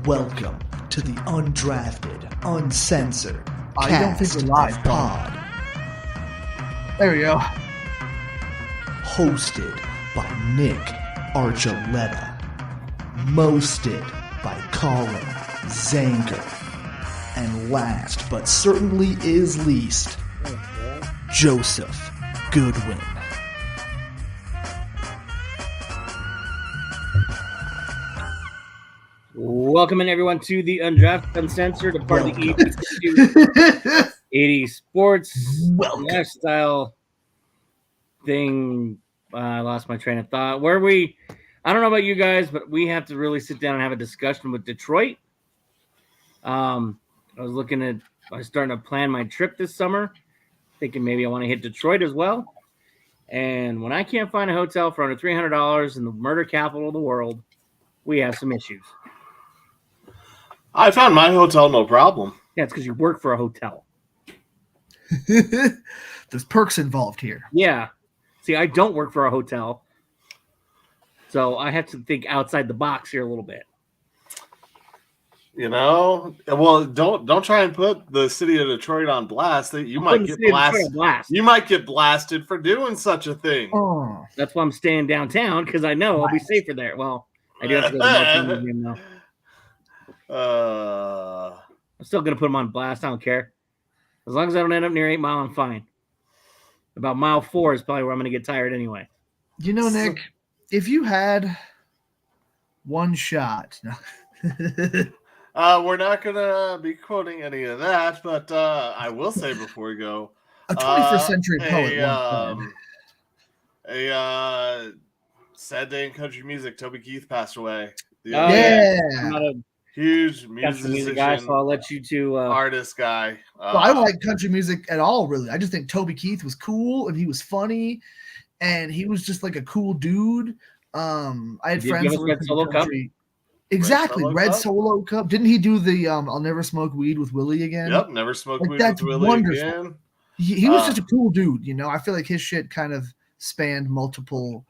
Welcome to the Undrafted Uncensored I don't think we're live, pod. There we go. Hosted by Nick Archuleta. Mosted by Colin Zanker. And last but certainly is least, Joseph Goodwin. Welcome in, everyone, to the Undrafted Uncensored, a part of the 80 Sports lifestyle thing. I lost my train of thought. I don't know about you guys, but we have to really sit down and have a discussion with Detroit. I was starting to plan my trip this summer, thinking maybe I want to hit Detroit as well. And when I can't find a hotel for under $300 in the murder capital of the world, we have some issues. I found my hotel no problem. Yeah, it's because you work for a hotel. There's perks involved here. Yeah. See, I don't work for a hotel, so I have to think outside the box here a little bit. You know, well, don't try and put the city of Detroit on blast. You might get blasted. You might get blasted for doing such a thing. Oh, that's why I'm staying downtown, because I know I'll be safer there. Well, I do have to go to the game though. I'm still gonna put them on blast. I don't care. As long as I don't end up near 8 Mile, I'm fine. About mile 4 is probably where I'm gonna get tired anyway. You know, Nick, if you had one shot, we're not gonna be quoting any of that, but I will say before we go, a 21st century poet. Sad day in country music. Toby Keith passed away. I'm not a huge music guy, so I'll let you two artist guy. Well, I don't like country music at all, really. I just think Toby Keith was cool and he was funny, and he was just like a cool dude. I had friends who were Solo country. Cup? Exactly, Red Solo Cup. Didn't he do the "I'll never smoke weed with Willie again"? Yep, never smoke weed with Willie again. He was just a cool dude, you know. I feel like his shit kind of spanned multiple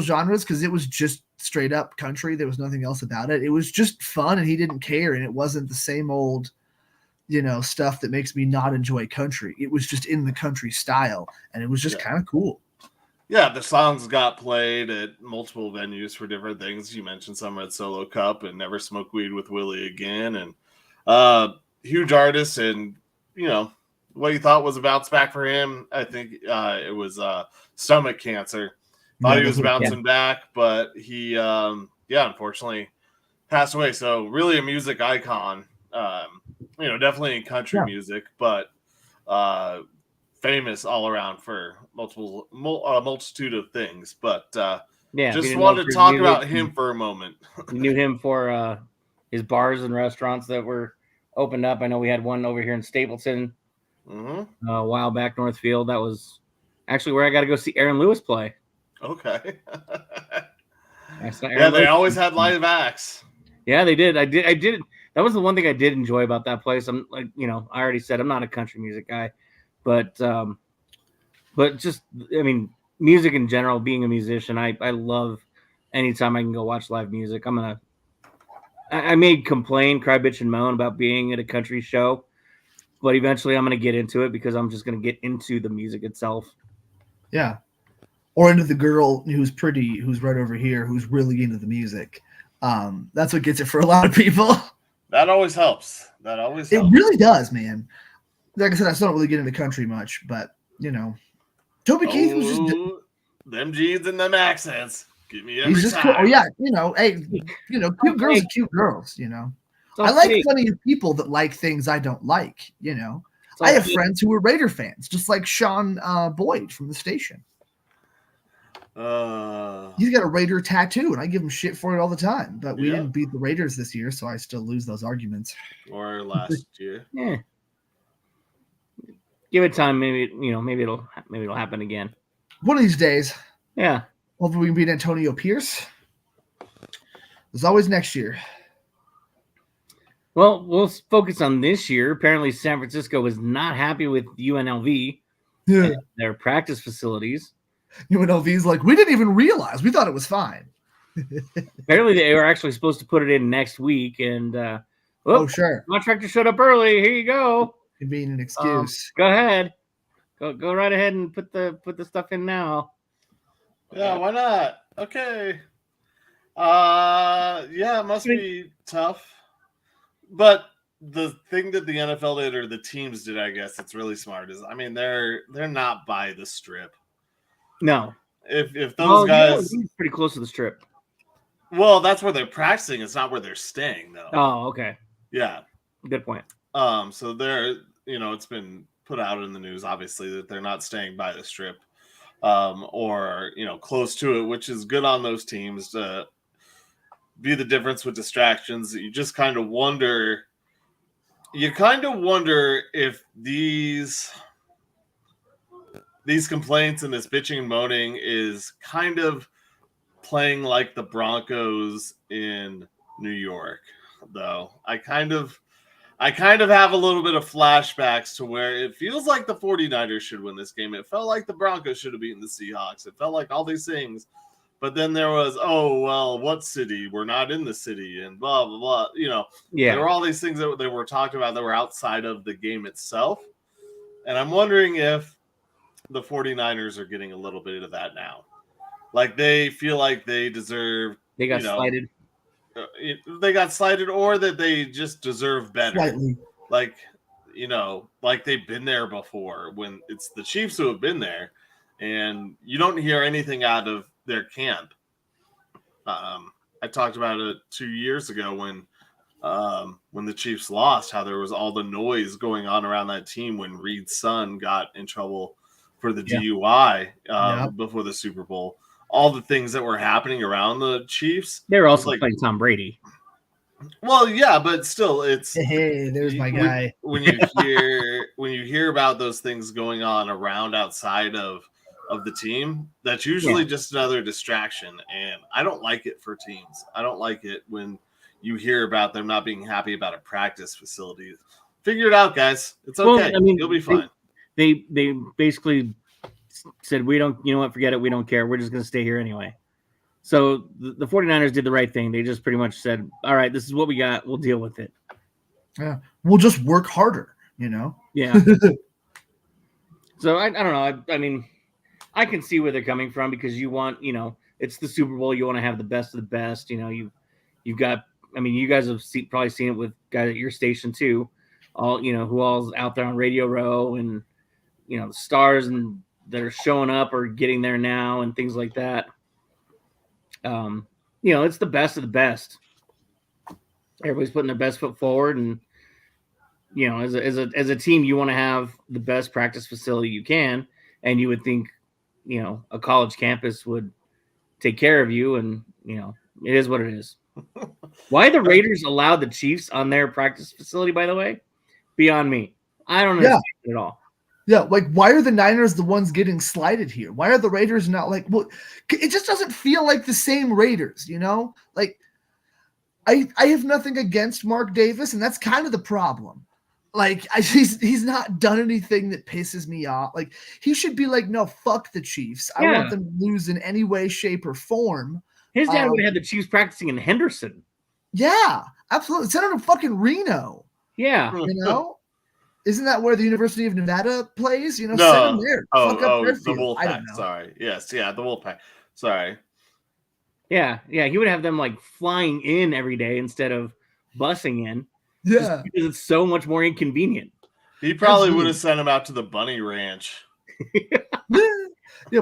genres, because it was just straight up country. There was nothing else about it. It was just fun, and he didn't care, and it wasn't the same old, you know, stuff that makes me not enjoy country. It was just in the country style, and it was just kind of cool. Yeah, the songs got played at multiple venues for different things. You mentioned some at Solo Cup and Never Smoke Weed with Willie Again, and huge artist. And you know what you thought was a bounce back for him. I think it was stomach cancer. Thought he was bouncing back, but he, unfortunately passed away. So really a music icon, definitely in country music, but famous all around for multitude of things. But just wanted to talk about him for a moment. You knew him for his bars and restaurants that were opened up. I know we had one over here in Stapleton a while back, Northfield. That was actually where I got to go see Aaron Lewis play. Okay. They always had live acts. Yeah, they did. I did. That was the one thing I did enjoy about that place. I'm like, I already said I'm not a country music guy, but just, I mean, music in general, being a musician, I love anytime I can go watch live music. I may complain, cry, bitch, and moan about being at a country show, but eventually I'm going to get into it because I'm just going to get into the music itself. Yeah. Or into the girl who's pretty, who's right over here, who's really into the music. That's what gets it for a lot of people. That always helps. It really does, man. Like I said, I still don't really get into country much, but, Toby Keith was just... them jeans and them accents. Give me every time. Cool. Oh, yeah, cute girls are cute girls, I like plenty of people that like things I don't like, I have friends who are Raider fans, just like Sean Boyd from the station. He's got a Raider tattoo, and I give him shit for it all the time. But we didn't beat the Raiders this year, so I still lose those arguments. Or last year. Yeah. Give it time. Maybe it'll happen again. One of these days. Yeah. Hopefully we can beat Antonio Pierce. There's always next year. Well, we'll focus on this year. Apparently, San Francisco was not happy with UNLV, their practice facilities. UNLV's like, we didn't even realize. We thought it was fine. Apparently, they were actually supposed to put it in next week, and Sure, contractor showed up early. Here you go. being an excuse. Go ahead, go right ahead and put the stuff in now. Yeah, why not? Okay. Yeah, it must be tough. But the thing that the NFL did, or the teams did, I guess it's really smart, is they're not by the strip. No. If those guys pretty close to the strip. Well, that's where they're practicing. It's not where they're staying, though. Oh, okay. Yeah. Good point. So they're, it's been put out in the news, obviously, that they're not staying by the strip, or close to it, which is good on those teams to be the difference with distractions. You just kind of wonder. You kind of wonder if these complaints and this bitching and moaning is kind of playing like the Broncos in New York, though. I kind of have a little bit of flashbacks to where it feels like the 49ers should win this game. It felt like the Broncos should have beaten the Seahawks. It felt like all these things. But then there was, what city? We're not in the city, and blah, blah, blah. Yeah. There were all these things that they were talked about that were outside of the game itself. And I'm wondering if the 49ers are getting a little bit of that now. Like, they feel like they deserve. They got slighted. They got slighted, or that they just deserve better. Slightly. Like they've been there before, when it's the Chiefs who have been there, and you don't hear anything out of their camp. I talked about it 2 years ago when the Chiefs lost, how there was all the noise going on around that team when Reed's son got in trouble for the DUI before the Super Bowl. All the things that were happening around the Chiefs. They were also playing Tom Brady. Well, yeah, but still, it's hey, there's my guy. When you hear about those things going on around outside of the team, that's usually just another distraction, and I don't like it for teams. I don't like it when you hear about them not being happy about a practice facility. Figure it out, guys. It's okay. Well, you'll be fine. They basically said, we don't, forget it. We don't care. We're just going to stay here anyway. So the 49ers did the right thing. They just pretty much said, all right, this is what we got. We'll deal with it. Yeah. We'll just work harder, Yeah. So I don't know. I can see where they're coming from, because you want, it's the Super Bowl. You want to have the best of the best. You've got, you guys have probably seen it with guys at your station too. All, who all's out there on Radio Row, and, the stars and that are showing up or getting there now and things like that. It's the best of the best. Everybody's putting their best foot forward, and as a team, you want to have the best practice facility you can, and you would think, a college campus would take care of you, and it is what it is. Why the Raiders allowed the Chiefs on their practice facility, by the way, beyond me. I don't understand it at all. Yeah, like, why are the Niners the ones getting slighted here? Why are the Raiders not like? Well, it just doesn't feel like the same Raiders, Like, I have nothing against Mark Davis, and that's kind of the problem. Like, he's not done anything that pisses me off. Like, he should be like, no, fuck the Chiefs. I want them to lose in any way, shape, or form. His dad would have had the Chiefs practicing in Henderson. Yeah, absolutely. Send him to fucking Reno. Yeah. Isn't that where the University of Nevada plays? No. Send them there. The Wolfpack. Sorry. Yes. Yeah. The Wolfpack. Sorry. Yeah. Yeah. He would have them like flying in every day instead of busing in. Yeah. Because it's so much more inconvenient. He probably would have sent him out to the Bunny Ranch.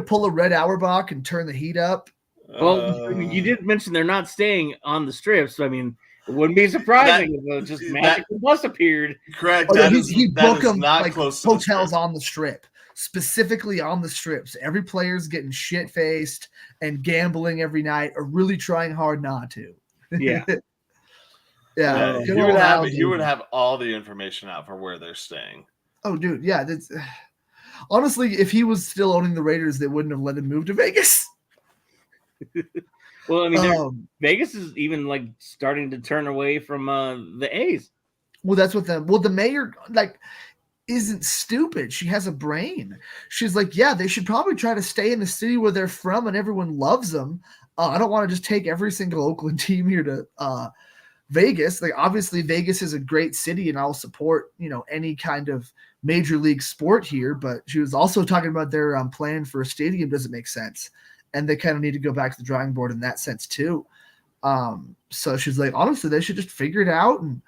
Pull a Red Auerbach and turn the heat up. Well, you did mention they're not staying on the strip, so it wouldn't be surprising if just magical bus appeared. Correct. He booked them like close hotels on the strip, specifically on the strips. Every player's getting shit faced and gambling every night, or really trying hard not to. Yeah. Yeah. He would have all the information out for where they're staying. Oh, dude. Yeah. That's honestly, if he was still owning the Raiders, they wouldn't have let him move to Vegas. Well, Vegas is even like starting to turn away from the A's. Well, that's what the mayor, like, isn't stupid. She has a brain. She's like, yeah, they should probably try to stay in the city where they're from and everyone loves them. I don't want to just take every single Oakland team here to Vegas. Like, obviously Vegas is a great city and I'll support, any kind of major league sport here. But she was also talking about their plan for a stadium doesn't make sense. And they kind of need to go back to the drawing board in that sense too. So she's like, honestly, they should just figure it out and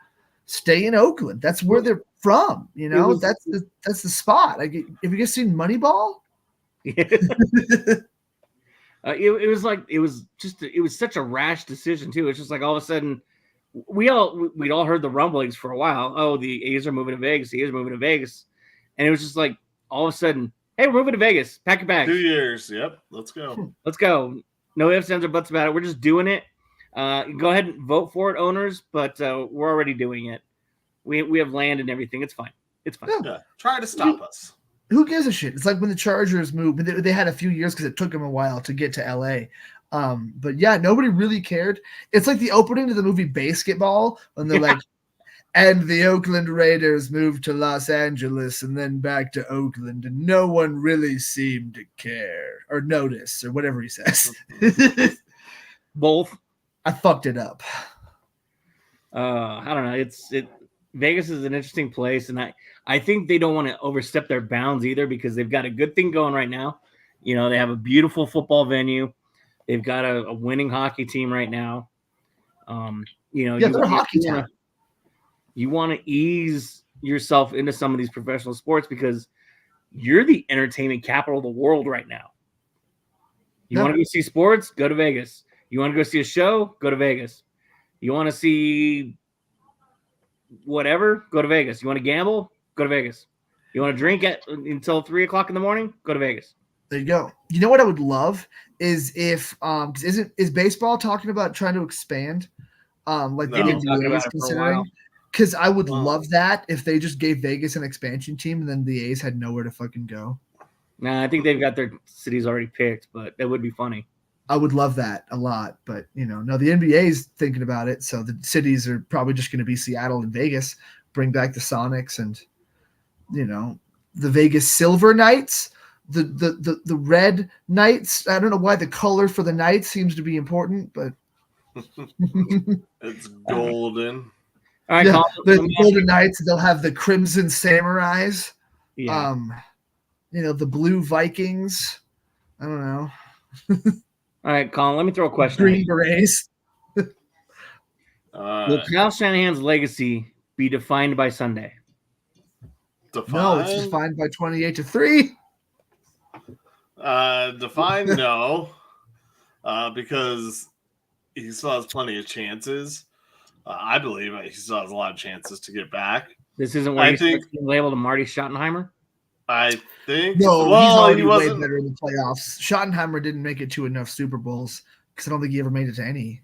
stay in Oakland. That's where they're from. That's the spot. Have you guys seen Moneyball? It was such a rash decision too. It's just like all of a sudden we'd all heard the rumblings for a while. Oh, the A's are moving to Vegas. The A's are moving to Vegas. And it was just like all of a sudden, hey, we're moving to Vegas. Pack your bags. 2 years. Yep. Let's go. Let's go. No ifs, ands, or buts about it. We're just doing it. Go ahead and vote for it, owners, but we're already doing it. We have land and everything. It's fine. It's fine. Yeah. Try to stop us. Who gives a shit? It's like when the Chargers moved, but they had a few years because it took them a while to get to LA. But yeah, nobody really cared. It's like the opening to the movie Basketball when they're like, and the Oakland Raiders moved to Los Angeles and then back to Oakland, and no one really seemed to care or notice or whatever he says. Both. I fucked it up. I don't know. Vegas is an interesting place, and I think they don't want to overstep their bounds either because they've got a good thing going right now. They have a beautiful football venue. They've got a winning hockey team right now. They're a hockey team. You want to ease yourself into some of these professional sports because you're the entertainment capital of the world right now. You want to go see sports? Go to Vegas. You want to go see a show? Go to Vegas. You want to see whatever? Go to Vegas. You want to gamble? Go to Vegas. You want to drink until 3:00 in the morning? Go to Vegas. There you go. You know what I would love is if is baseball talking about trying to expand? Like the NBA is considering. Because I would love that if they just gave Vegas an expansion team and then the A's had nowhere to fucking go. Nah, I think they've got their cities already picked, but that would be funny. I would love that a lot, but no, the NBA is thinking about it, so the cities are probably just going to be Seattle and Vegas. Bring back the Sonics and the Vegas Silver Knights, the Red Knights. I don't know why the color for the Knights seems to be important, but it's golden. All right, the Golden Knights. They'll have the Crimson Samurais. Yeah. The Blue Vikings. I don't know. All right, Colin, let me throw a question. Green Berets. Will Kyle Shanahan's legacy be defined by Sunday? No, it's defined by 28-3. Defined, no. Because he still has plenty of chances. I believe he still has a lot of chances to get back. This isn't where he's labeled a Marty Schottenheimer? I think. No, he's already way better in the playoffs. Schottenheimer didn't make it to enough Super Bowls because I don't think he ever made it to any.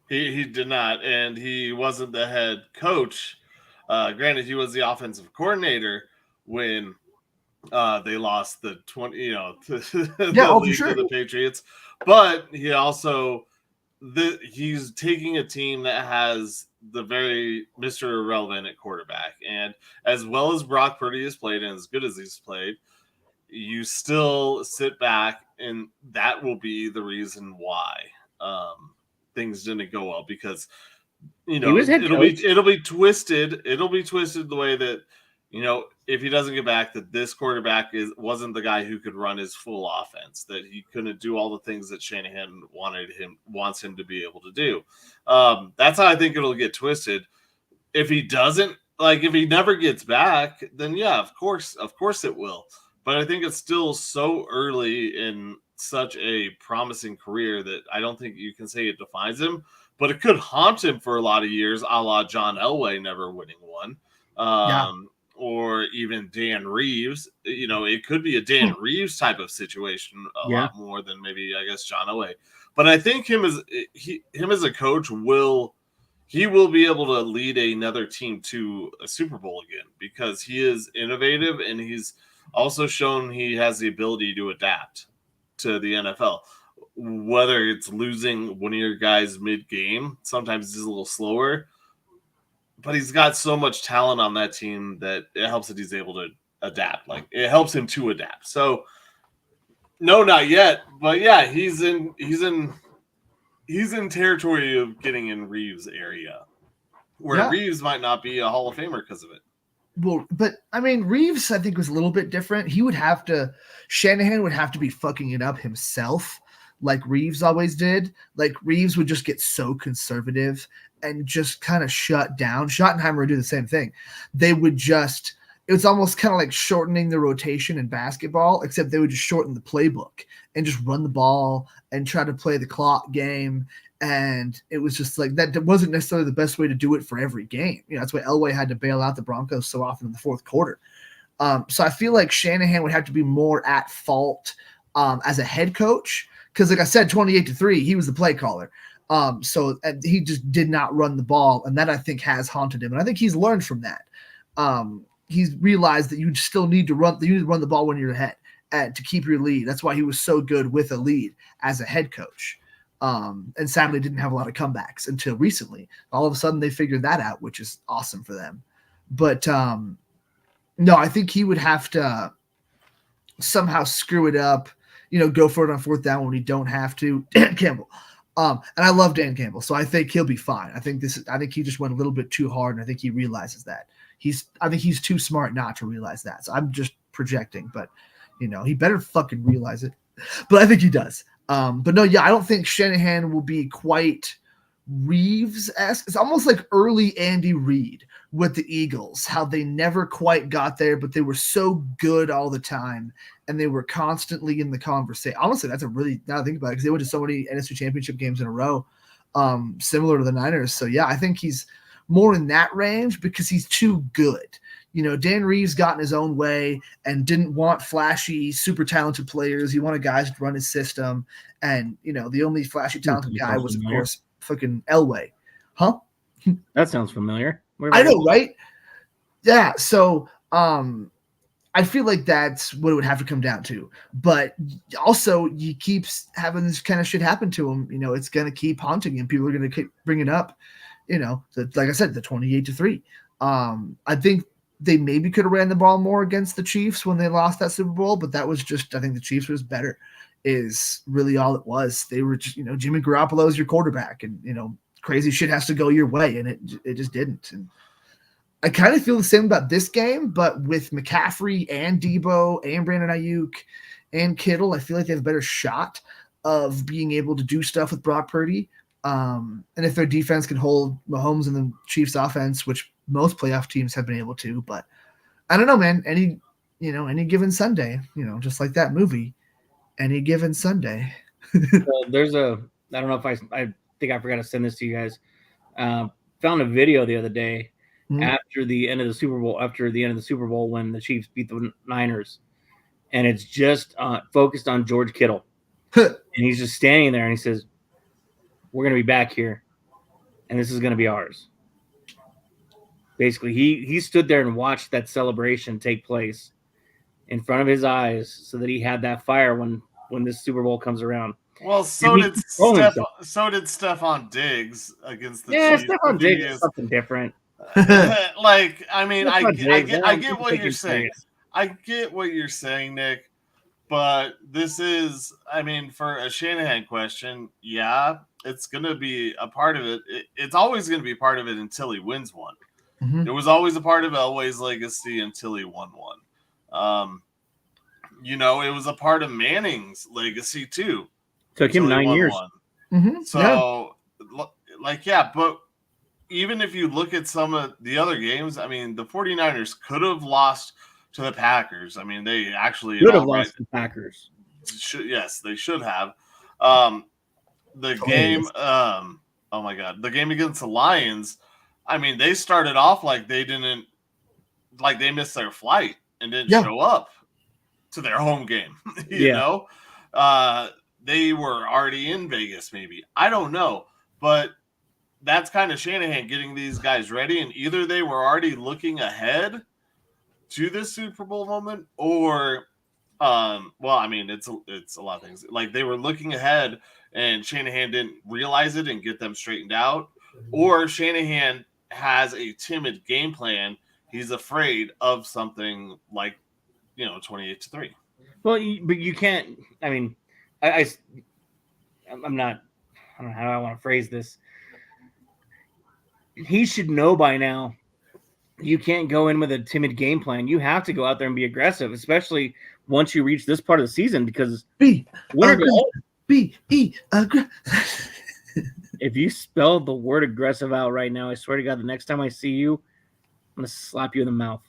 He did not, and he wasn't the head coach. Granted, he was the offensive coordinator when they lost the 20, the lead to the Patriots. But he also he's taking a team that has the very Mr. Irrelevant at quarterback. And as well as Brock Purdy has played and as good as he's played, you still sit back and that will be the reason why things didn't go well because, it'll be twisted. It'll be twisted the way that, if he doesn't get back, that this quarterback wasn't the guy who could run his full offense, that he couldn't do all the things that Shanahan wants him to be able to do. That's how I think it'll get twisted. If he doesn't, if he never gets back, then yeah, of course it will. But I think it's still so early in such a promising career that I don't think you can say it defines him, but it could haunt him for a lot of years, a la John Elway never winning one. Or even Dan Reeves, it could be a Dan Reeves type of situation a lot more than maybe, I guess, John Elway. But I think him as a coach will be able to lead another team to a Super Bowl again because he is innovative and he's also shown he has the ability to adapt to the NFL. Whether it's losing one of your guys mid-game, sometimes he's a little slower. but he's got so much talent on that team that it helps that he's able to adapt. Like it helps him to adapt. So no, not yet, but yeah, he's in territory of getting in Reeves' area, where Reeves might not be a Hall of Famer because of it. Well, but I mean, Reeves, I think, was a little bit different. Shanahan would have to be fucking it up himself, like Reeves always did. Like Reeves would just get so conservative and just kind of shut down. Schottenheimer would do the same thing. They would just, it was almost kind of like shortening the rotation in basketball, except they would just shorten the playbook and just run the ball and try to play the clock game. And it was just like that wasn't necessarily the best way to do it for every game. That's why Elway had to bail out the Broncos so often in the fourth quarter. So I feel like Shanahan would have to be more at fault as a head coach because, like I said, 28-3, he was the play caller. So he just did not run the ball, and that I think has haunted him. And I think he's learned from that. He's realized that you still need to run the ball when you're ahead to keep your lead. That's why he was so good with a lead as a head coach. And sadly didn't have a lot of comebacks until recently. All of a sudden they figured that out, which is awesome for them. But no, I think he would have to somehow screw it up, go for it on fourth down when he don't have to. Dan Campbell. And I love Dan Campbell, so I think he'll be fine. I think he just went a little bit too hard, and I think he realizes that. I think he's too smart not to realize that. So I'm just projecting, but he better fucking realize it. But I think he does. But no, yeah, I don't think Shanahan will be quite Reeves-esque. It's almost like early Andy Reid with the Eagles, how they never quite got there, but they were so good all the time, and they were constantly in the conversation. Honestly, that's now I think about it, because they went to so many NFC Championship games in a row, similar to the Niners. So, yeah, I think he's more in that range because he's too good. Dan Reeves got in his own way and didn't want flashy, super talented players. He wanted guys to run his system. And, the only flashy, talented guy was, of course, fucking Elway. Huh? That sounds familiar. I know, right? Yeah. So I feel like that's what it would have to come down to. But also, he keeps having this kind of shit happen to him. It's going to keep haunting him. People are going to keep bringing up, like I said, the 28-3. I think they maybe could have ran the ball more against the Chiefs when they lost that Super Bowl, but that was just, I think the Chiefs was better is really all it was. They were just, Jimmy Garoppolo is your quarterback, and, crazy shit has to go your way, and it just didn't. And I kind of feel the same about this game, but with McCaffrey and Debo and Brandon Ayuk and Kittle, I feel like they have a better shot of being able to do stuff with Brock Purdy. And if their defense can hold Mahomes and the Chiefs offense, which most playoff teams have been able to, but I don't know, man, any given Sunday, just like that movie, any given Sunday. There's I don't know if I think I forgot to send this to you guys. Found a video the other day after the end of the Super Bowl, when the Chiefs beat the Niners, and it's just focused on George Kittle. And he's just standing there and he says, "We're going to be back here, and this is going to be ours." Basically, he stood there and watched that celebration take place in front of his eyes so that he had that fire when this Super Bowl comes around. Well, so did Stephon Diggs against the Chiefs. Yeah, Stephon Diggs is something different. Like, I mean, I get what you're saying. I get what you're saying, Nick. But this is, I mean, for a Shanahan question, yeah, it's going to be a part of it. It's always going to be part of it until he wins one. Mm-hmm. It was always a part of Elway's legacy until he won one. It was a part of Manning's legacy too. Took him 9 years. Mm-hmm. So, but even if you look at some of the other games, I mean, the 49ers could have lost to the Packers. I mean, they actually could have lost to the Packers. Yes, they should have. The game against the Lions, I mean, they started off like they missed their flight and didn't show up to their home game. you know? They were already in Vegas, maybe. I don't know. But that's kind of Shanahan getting these guys ready, and either they were already looking ahead to this Super Bowl moment, or it's a lot of things. Like, they were looking ahead and Shanahan didn't realize it and get them straightened out, or Shanahan has a timid game plan. He's afraid of something like, 28-3. Well, but you can't. I mean, I'm not. I don't know how I want to phrase this. He should know by now. You can't go in with a timid game plan. You have to go out there and be aggressive, especially once you reach this part of the season. Because if you spell the word aggressive out right now, I swear to God, the next time I see you, I'm gonna slap you in the mouth.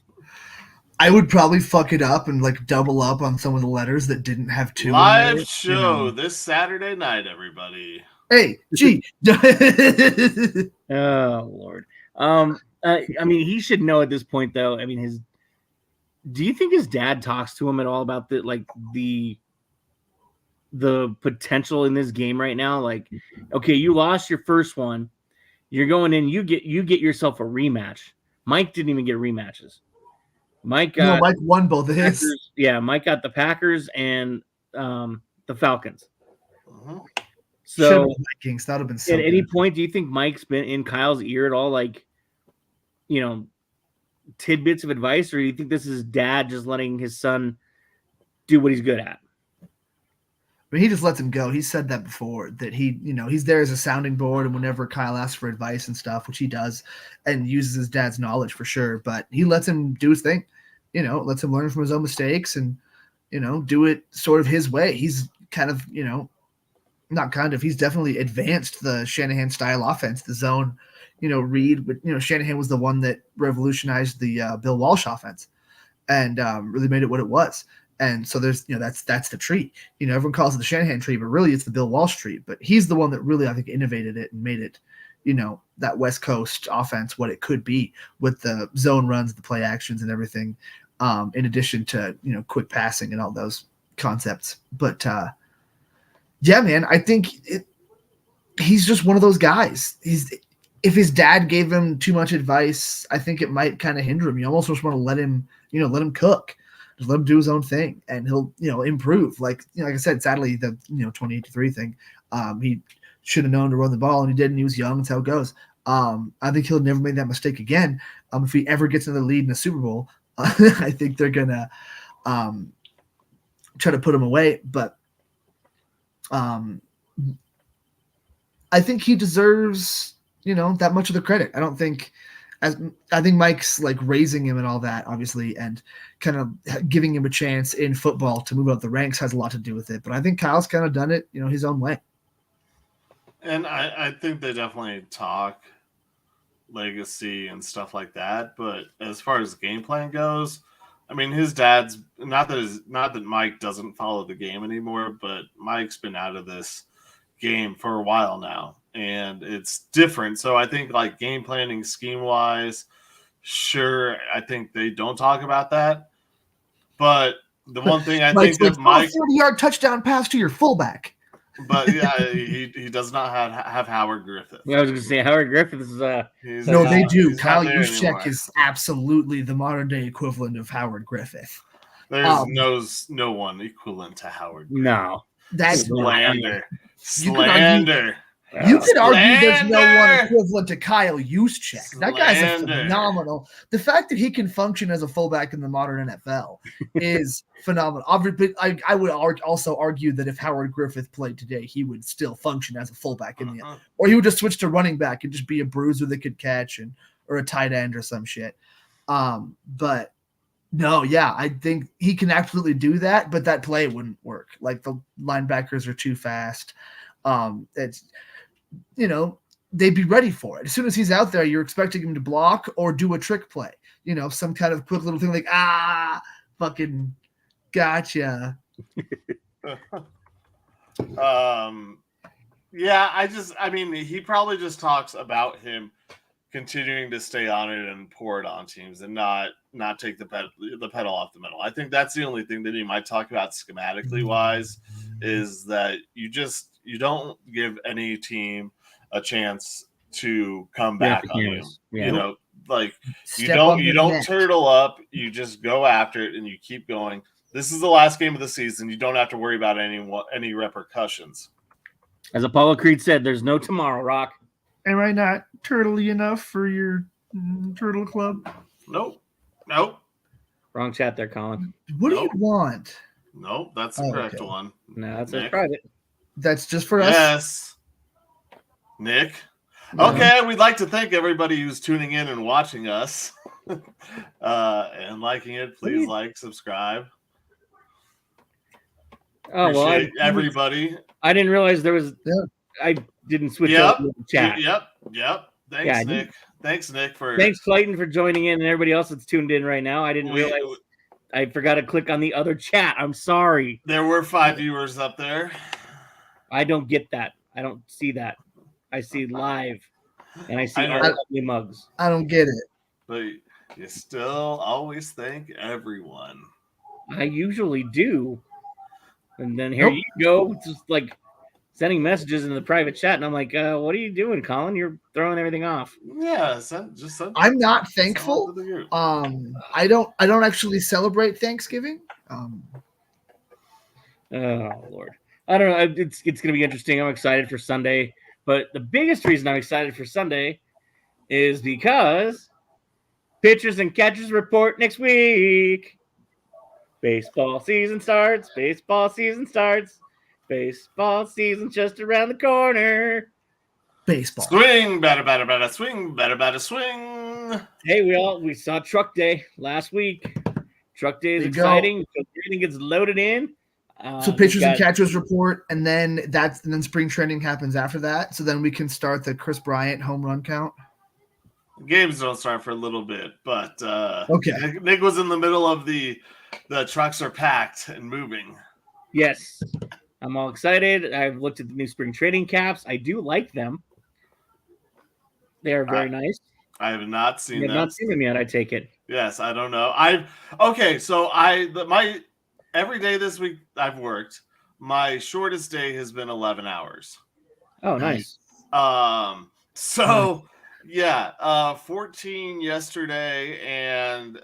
I would probably fuck it up and like double up on some of the letters that didn't have two. Live show this Saturday night, everybody. Hey, gee. Oh Lord. I mean, he should know at this point, though. I mean, do you think his dad talks to him at all about the potential in this game right now? Like, okay, you lost your first one. You're going in. You get yourself a rematch. Mike didn't even get rematches. Mike won both of his. Packers, yeah, Mike got the Packers and the Falcons. Mm-hmm. So Vikings, that would have been so at good. any point, do you think Mike's been in Kyle's ear at all? Like, tidbits of advice, or do you think this is dad just letting his son do what he's good at? I mean, he just lets him go. He said that before, that he's there as a sounding board, and whenever Kyle asks for advice and stuff, which he does, and uses his dad's knowledge for sure, but he lets him do his thing, lets him learn from his own mistakes and, do it sort of his way. He's kind of, he's definitely advanced the Shanahan style offense, the zone, read, but Shanahan was the one that revolutionized the Bill Walsh offense and really made it what it was. And so there's, that's the tree. Everyone calls it the Shanahan tree, but really it's the Bill Walsh tree. But he's the one that really, I think, innovated it and made it, that West Coast offense what it could be with the zone runs, the play actions, and everything. In addition to quick passing and all those concepts. But yeah, man, I think he's just one of those guys. If his dad gave him too much advice, I think it might kind of hinder him. You almost just want to let him cook. Just let him do his own thing, and he'll, improve. Like I said, sadly, the 28-3 thing, he should have known to run the ball, and he didn't. He was young. That's how it goes. I think he'll never make that mistake again. If he ever gets another lead in the Super Bowl, I think they're gonna try to put him away. But I think he deserves, that much of the credit. I think Mike's like raising him and all that, obviously, and kind of giving him a chance in football to move up the ranks has a lot to do with it. But I think Kyle's kind of done it, his own way. And I think they definitely talk legacy and stuff like that. But as far as the game plan goes, I mean, his dad's not that Mike doesn't follow the game anymore, but Mike's been out of this game for a while now, and it's different. So I think like game planning scheme wise, sure, I think they don't talk about that. But the one thing I think that Mike 40-yard touchdown pass to your fullback. But yeah, he does not have Howard Griffith. Yeah, I was going to say Howard Griffith is no, they do. Kyle Juszczyk is absolutely the modern day equivalent of Howard Griffith. There's no one equivalent to Howard Griffith. No, that's slander. You could argue there's no one equivalent to Kyle Juszczyk. That guy's a phenomenal. The fact that he can function as a fullback in the modern NFL is phenomenal. I would also argue that if Howard Griffith played today, he would still function as a fullback in the or he would just switch to running back and just be a bruiser that could catch or a tight end or some shit. But no, yeah, I think he can absolutely do that, but that play wouldn't work. Like the linebackers are too fast. It's they'd be ready for it. As soon as he's out there, you're expecting him to block or do a trick play, some kind of quick little thing like, fucking gotcha. Yeah, he probably just talks about him continuing to stay on it and pour it on teams and not take the pedal off the metal. I think that's the only thing that he might talk about schematically wise is that you don't give any team a chance to come back on you. Yeah. You don't turtle up, you just go after it and you keep going. This is the last game of the season. You don't have to worry about any repercussions. As Apollo Creed said, there's no tomorrow, Rock. Am I not turtley enough for your Turtle Club. Nope. Wrong chat there, Colin. What do you want? Nope, that's the correct one. No, that's Nick? private. That's just for us. Yes. Nick. Yeah. Okay, we'd like to thank everybody who's tuning in and watching us and liking it. Please like, subscribe. Oh, Appreciate everybody. I didn't realize there was. Yeah. I didn't switch up the chat. Yep. Thanks, Nick. Thanks, Nick, Thanks, Clayton, for joining in, and everybody else that's tuned in right now. I didn't realize. I forgot to click on the other chat. I'm sorry. There were 5 viewers up there. I don't get that. I don't see that. I see live, and I see our lovely mugs. I don't get it. But you still always thank everyone. I usually do. And then here you go, just like sending messages in the private chat. And I'm like, what are you doing, Colin? You're throwing everything off. Yeah, I'm not thankful. I don't actually celebrate Thanksgiving. Oh, Lord. I don't know. It's going to be interesting. I'm excited for Sunday. But the biggest reason I'm excited for Sunday is because pitchers and catchers report next week. Baseball season starts. Baseball season starts. Baseball season just around the corner. Baseball. Swing, batter, swing, batter, swing. Hey, we saw Truck Day last week. Truck Day is exciting. Everything gets loaded in. So pitchers and catchers report, and then spring training happens after that. So then we can start the Chris Bryant home run count. Games don't start for a little bit, but okay. Nick was in the middle of the trucks are packed and moving. Yes, I'm all excited. I've looked at the new spring training caps. I do like them. They are very nice. I have not seen them. You have not seen them yet, I take it. Yes, I don't know. Every day this week I've worked. My shortest day has been 11 hours. Oh, nice. 14 yesterday and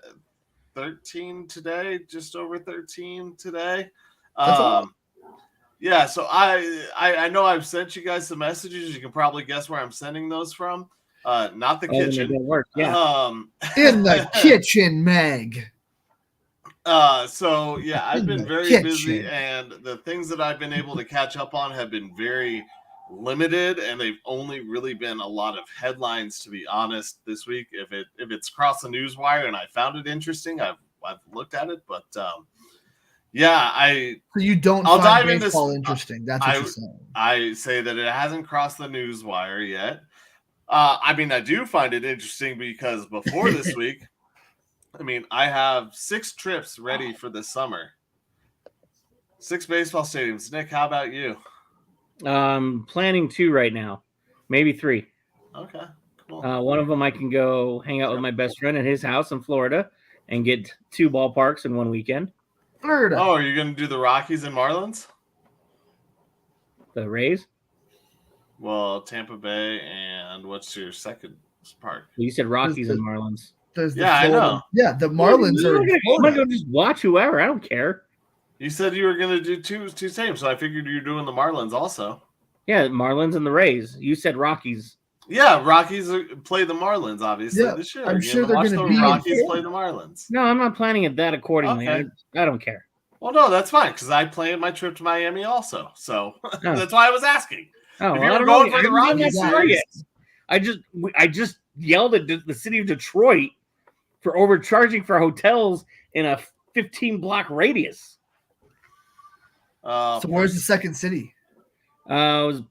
13 today, just over 13 today. So I know I've sent you guys some messages. You can probably guess where I'm sending those from. Not the kitchen. Yeah. In the kitchen, Meg. I've been very busy, and the things that I've been able to catch up on have been very limited, and they've only really been a lot of headlines, to be honest, this week. If it's crossed the news wire and I found it interesting, I've looked at it, but So you don't I'll find dive baseball into interesting. That's what you're saying. I say that it hasn't crossed the news wire yet. I do find it interesting because before this week, I have 6 trips ready for this summer. 6 baseball stadiums. Nick, how about you? Planning 2 right now, maybe 3. Okay, cool. One of them I can go hang out with my best friend at his house in Florida and get 2 ballparks in one weekend. Florida. Oh, are you going to do the Rockies and Marlins? The Rays? Well, Tampa Bay, and what's your second park? Well, you said Rockies and Marlins. I know. Yeah, the Marlins are. I'm going to go just watch whoever. I don't care. You said you were going to do two teams, so I figured you're doing the Marlins also. Yeah, Marlins and the Rays. You said Rockies. Yeah, Rockies play the Marlins, obviously, this year. I'm sure they're going to be. Rockies play the Marlins. No, I'm not planning it that accordingly. Okay. I don't care. Well, no, that's fine, because I planned my trip to Miami also. So that's why I was asking. Oh, if you were going for the Rockies series. I just yelled at the city of Detroit for overcharging for hotels in a 15-block radius. So where's the second city? I'm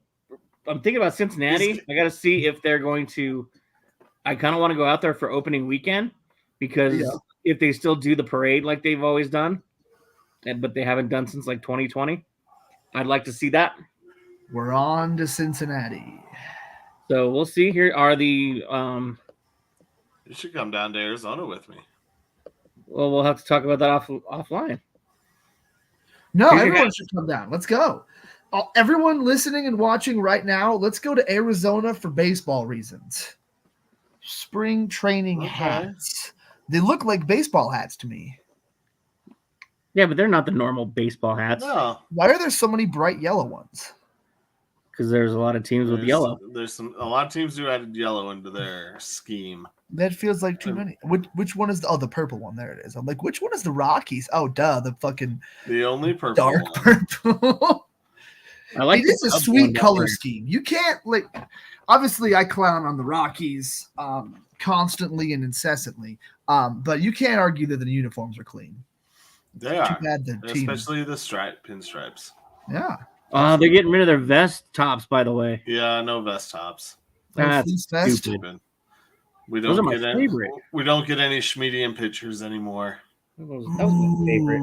thinking about Cincinnati. I got to see if they're going to. I kind of want to go out there for opening weekend because if they still do the parade like they've always done, but they haven't done since like 2020, I'd like to see that. We're on to Cincinnati. So we'll see. Here are the. You should come down to Arizona with me. Well, we'll have to talk about that offline. No, everyone should come down. Let's go. Everyone listening and watching right now, let's go to Arizona for baseball reasons. Spring training hats. They look like baseball hats to me. Yeah, but they're not the normal baseball hats. No. Why are there so many bright yellow ones? because there's a lot of teams with yellow. There's a lot of teams who added yellow into their scheme. That feels like too many. Which one is the purple one? There it is. I'm like, which one is the Rockies? Oh, duh, the only purple dark one. Purple. I like it is a sweet color scheme. You can't obviously I clown on the Rockies constantly and incessantly, but you can't argue that the uniforms are clean. They are, the especially the pinstripes. Yeah. They're getting rid of their vest tops, by the way. Yeah, no vest tops. That's stupid. We don't get any. We don't get any Schmedian pictures anymore. That was my favorite.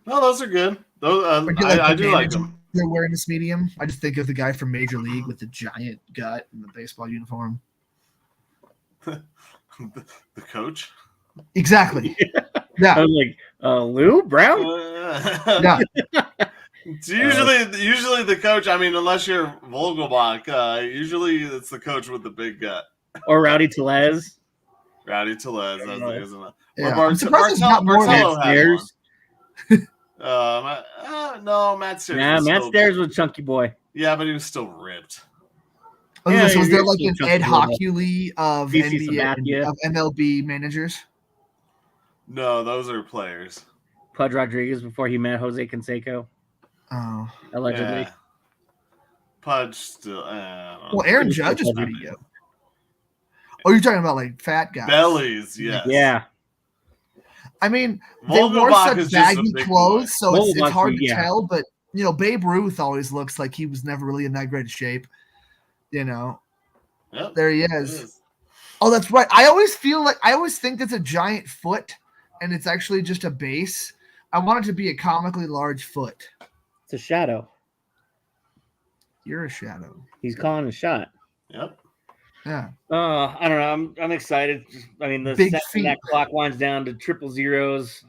No, those are good. Those I do like them. They're wearing this medium. I just think of the guy from Major League with the giant gut and the baseball uniform. The coach. Exactly. Yeah. I was like, Lou Brown. Yeah. It's usually the coach. I mean, unless you're Vogelbach, usually it's the coach with the big gut. Or Rowdy Tellez. Rowdy Tellez, isn't it? Yeah. I'm surprised it's not more Matt Stairs. No, Matt Stairs. Yeah, Matt Stairs was a chunky boy. Yeah, but he was still ripped. So was there like an Ed Hockley of NBA, of MLB managers? No, those are players. Pudge Rodriguez before he met Jose Canseco. Oh, allegedly. Yeah. Pudge still. Well, Aaron Judge is pretty good. Oh, you're talking about like fat guys. Bellies, yes. Yeah. I mean, they wore such baggy clothes, so it's hard to tell. But Babe Ruth always looks like he was never really in that great of shape. Yep, there he is. Oh, that's right. I always think that's a giant foot, and it's actually just a base. I want it to be a comically large foot. It's a shadow. You're a shadow. He's calling a shot. Yep. Yeah. I don't know. I'm excited. I mean, the second that clock winds down to 000s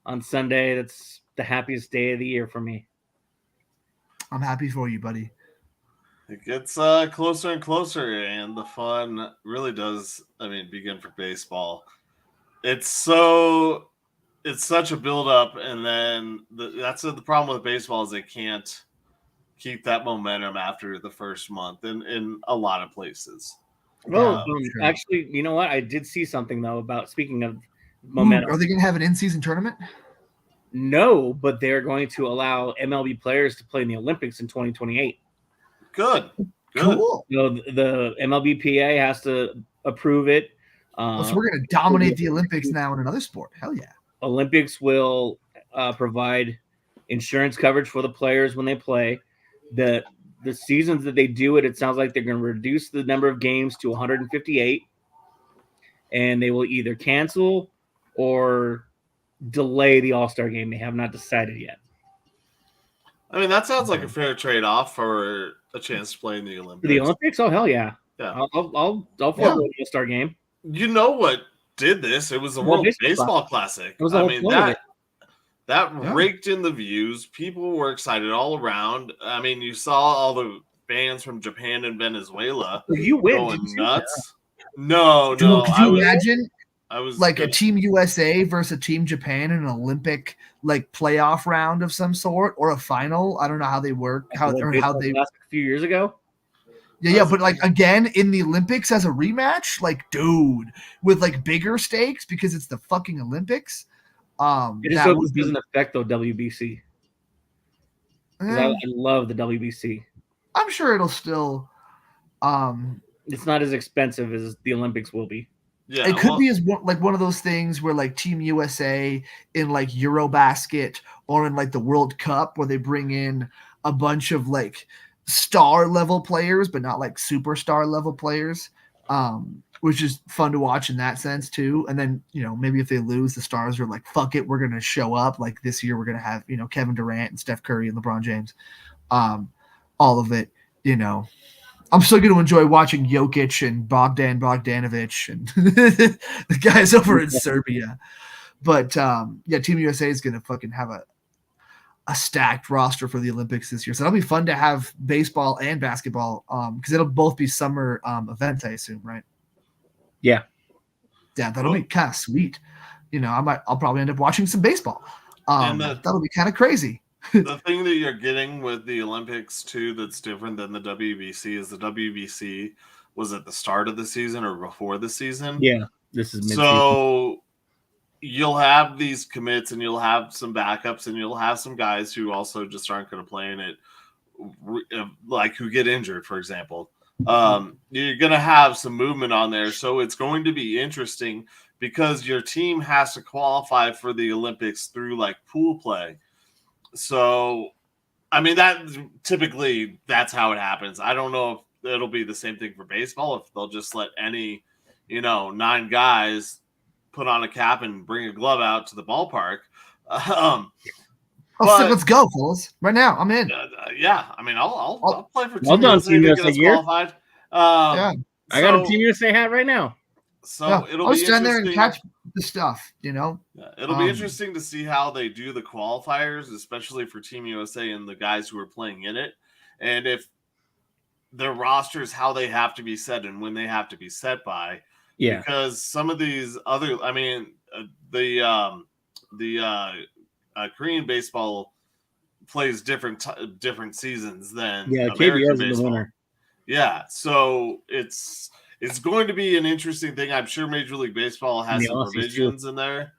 on Sunday, that's the happiest day of the year for me. I'm happy for you, buddy. It gets closer and closer, and the fun really does. Begin for baseball. It's such a build-up, and then that's the problem with baseball is they can't keep that momentum after the first month in a lot of places. Well, actually, you know what? I did see something, though, about speaking of momentum. Are they going to have an in-season tournament? No, but they're going to allow MLB players to play in the Olympics in 2028. Good. Cool. So the MLBPA has to approve it. So we're going to dominate the Olympics now in another sport. Hell yeah. Olympics will provide insurance coverage for the players when they play. The seasons that they do it sounds like they're going to reduce the number of games to 158, and they will either cancel or delay the All-Star game. They have not decided yet. That sounds like a fair trade-off for a chance to play in the Olympics. The Olympics? Oh, hell yeah. Yeah. I'll forward the All-Star game. You know what did this? It was the World Baseball Classic. It was that raked in the views. People were excited all around. You saw all the fans from Japan and Venezuela going nuts. No. Could you imagine a Team USA versus a Team Japan in an Olympic playoff round of some sort or a final? I don't know how they work. How they a few years ago. Yeah, but again in the Olympics as a rematch, with bigger stakes because it's the fucking Olympics. It just doesn't affect though WBC. I love the WBC. I'm sure it'll still. It's not as expensive as the Olympics will be. Yeah, it could be as one of those things where Team USA in Eurobasket or in the World Cup where they bring in a bunch of star level players, but not superstar level players. Which is fun to watch in that sense too. And then, maybe if they lose, the stars are like, fuck it, we're going to show up. This year we're going to have, Kevin Durant and Steph Curry and LeBron James. All of it, I'm still going to enjoy watching Jokic and Bogdan Bogdanovic and the guys over in Serbia. But Team USA is going to fucking have a stacked roster for the Olympics this year. So that'll be fun to have baseball and basketball because it'll both be summer events, I assume, right? Yeah, that'll be kind of sweet. I'll probably end up watching some baseball. That'll be kind of crazy. The thing that you're getting with the Olympics too that's different than the WBC is the WBC was at the start of the season or before the season. Yeah, this is mid-season. So you'll have these commits and you'll have some backups and you'll have some guys who also just aren't going to play in it, like who get injured, for example. You're going to have some movement on there. So it's going to be interesting because your team has to qualify for the Olympics through like pool play. So, I mean, typically that's how it happens. I don't know if it'll be the same thing for baseball, if they'll just let any, 9 guys put on a cap and bring a glove out to the ballpark. Let's go, fools! Right now, I'm in. Yeah, I mean, I'll play for Team USA to get us qualified. Yeah, I got a Team USA hat right now. So it'll I'll be stand there and interesting. catch the stuff, Yeah, it'll be interesting to see how they do the qualifiers, especially for Team USA and the guys who are playing in it, and if their rosters, how they have to be set and when they have to be set by. Yeah, because some of these other, I mean, the Korean baseball plays different seasons than KBO is the winner. Yeah, so it's going to be an interesting thing. I'm sure Major League Baseball has some provisions in there.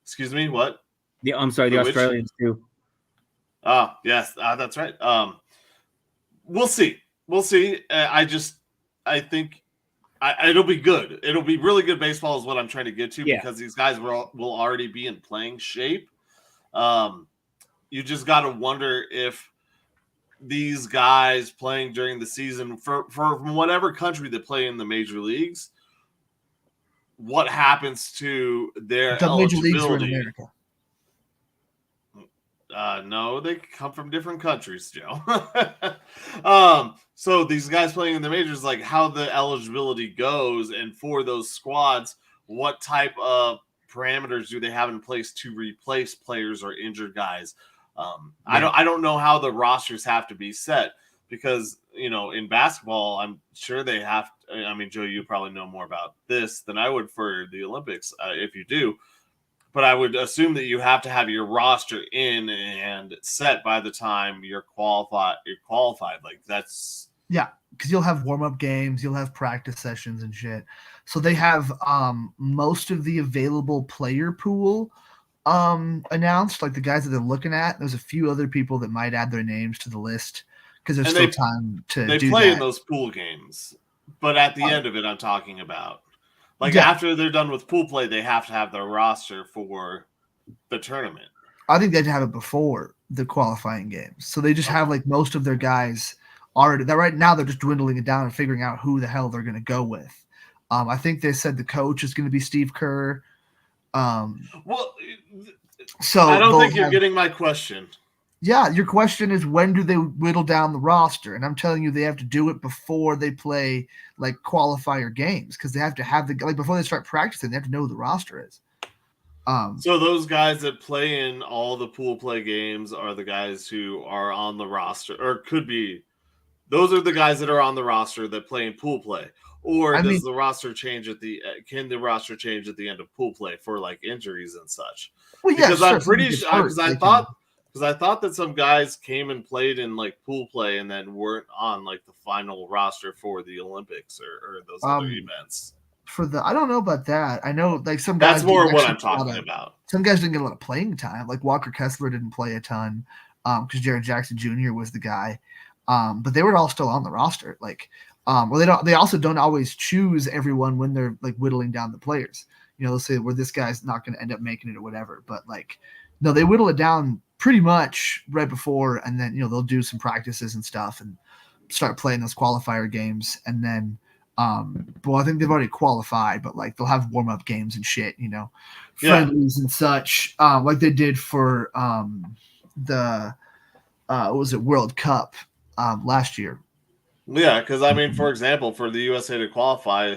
Excuse me, what? The Australians too. Oh, yes, that's right. We'll see. I think it'll be good. It'll be really good baseball is what I'm trying to get to because these guys will already be in playing shape. You just got to wonder if these guys playing during the season from whatever country they play in the major leagues, what happens to their eligibility? Major leagues are in America. No, they come from different countries, Joe. So these guys playing in the majors, like how the eligibility goes, and for those squads, what type of parameters do they have in place to replace players or injured guys? I don't know how the rosters have to be set because in basketball, I'm sure they have. I mean, Joe, you probably know more about this than I would for the Olympics, if you do. But I would assume that you have to have your roster in and set by the time you're qualified. Like that's because you'll have warm-up games, you'll have practice sessions and shit. So they have most of the available player pool announced, like the guys that they're looking at. There's a few other people that might add their names to the list because there's still time to do that. They play in those pool games, but at the end of it, I'm talking about. Like after they're done with pool play, they have to have their roster for the tournament. I think they'd have it before the qualifying games. So they just have like most of their guys already. That right now they're just dwindling it down and figuring out who the hell they're going to go with. I think they said the coach is going to be Steve Kerr. So I don't think you're getting my question. Yeah, your question is when do they whittle down the roster? And I'm telling you they have to do it before they play like qualifier games because they have to have before they start practicing, they have to know who the roster is. So those guys that play in all the pool play games are the guys who are on the roster, or could be. Those are the guys that are on the roster that play in pool play. Or does the roster change can the roster change at the end of pool play for like injuries and such? Well, yeah, because I'm pretty sure because I thought that some guys came and played in like pool play and then weren't on like the final roster for the Olympics or those other events. I don't know about that. I know like some guys. That's more what I'm talking about. Some guys didn't get a lot of playing time. Like Walker Kessler didn't play a ton because Jared Jackson Jr. was the guy. But they were all still on the roster. Like, they also don't always choose everyone when they're like whittling down the players. They'll say where this guy's not going to end up making it or whatever. But like, no, they whittle it down pretty much right before, and then they'll do some practices and stuff and start playing those qualifier games, and then. I think they've already qualified, but like they'll have warm up games and shit, friendlies and such, like they did for the what was it, World Cup last year. Yeah, because I mean, for example, for the USA to qualify,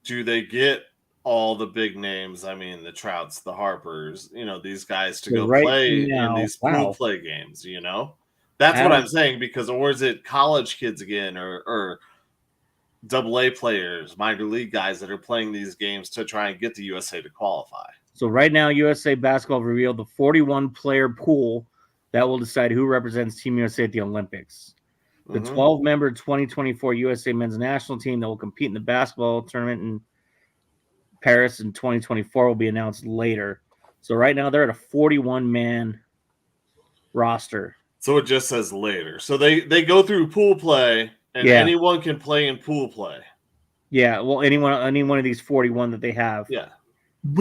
do they get all the big names? I mean, the Trouts, the Harpers, these guys to go play in these pool play games. That's what I'm saying. Because, or is it college kids again, or AA players, minor league guys that are playing these games to try and get the USA to qualify? So right now, USA Basketball revealed the 41 player pool that will decide who represents Team USA at the Olympics. The Mhm. 12-member 2024 USA men's national team that will compete in the basketball tournament in Paris in 2024 will be announced later. So right now they're at a 41-man roster. So it just says later. So they go through pool play, and Yeah. anyone can play in pool play. Yeah, well, any one of these 41 that they have. Yeah.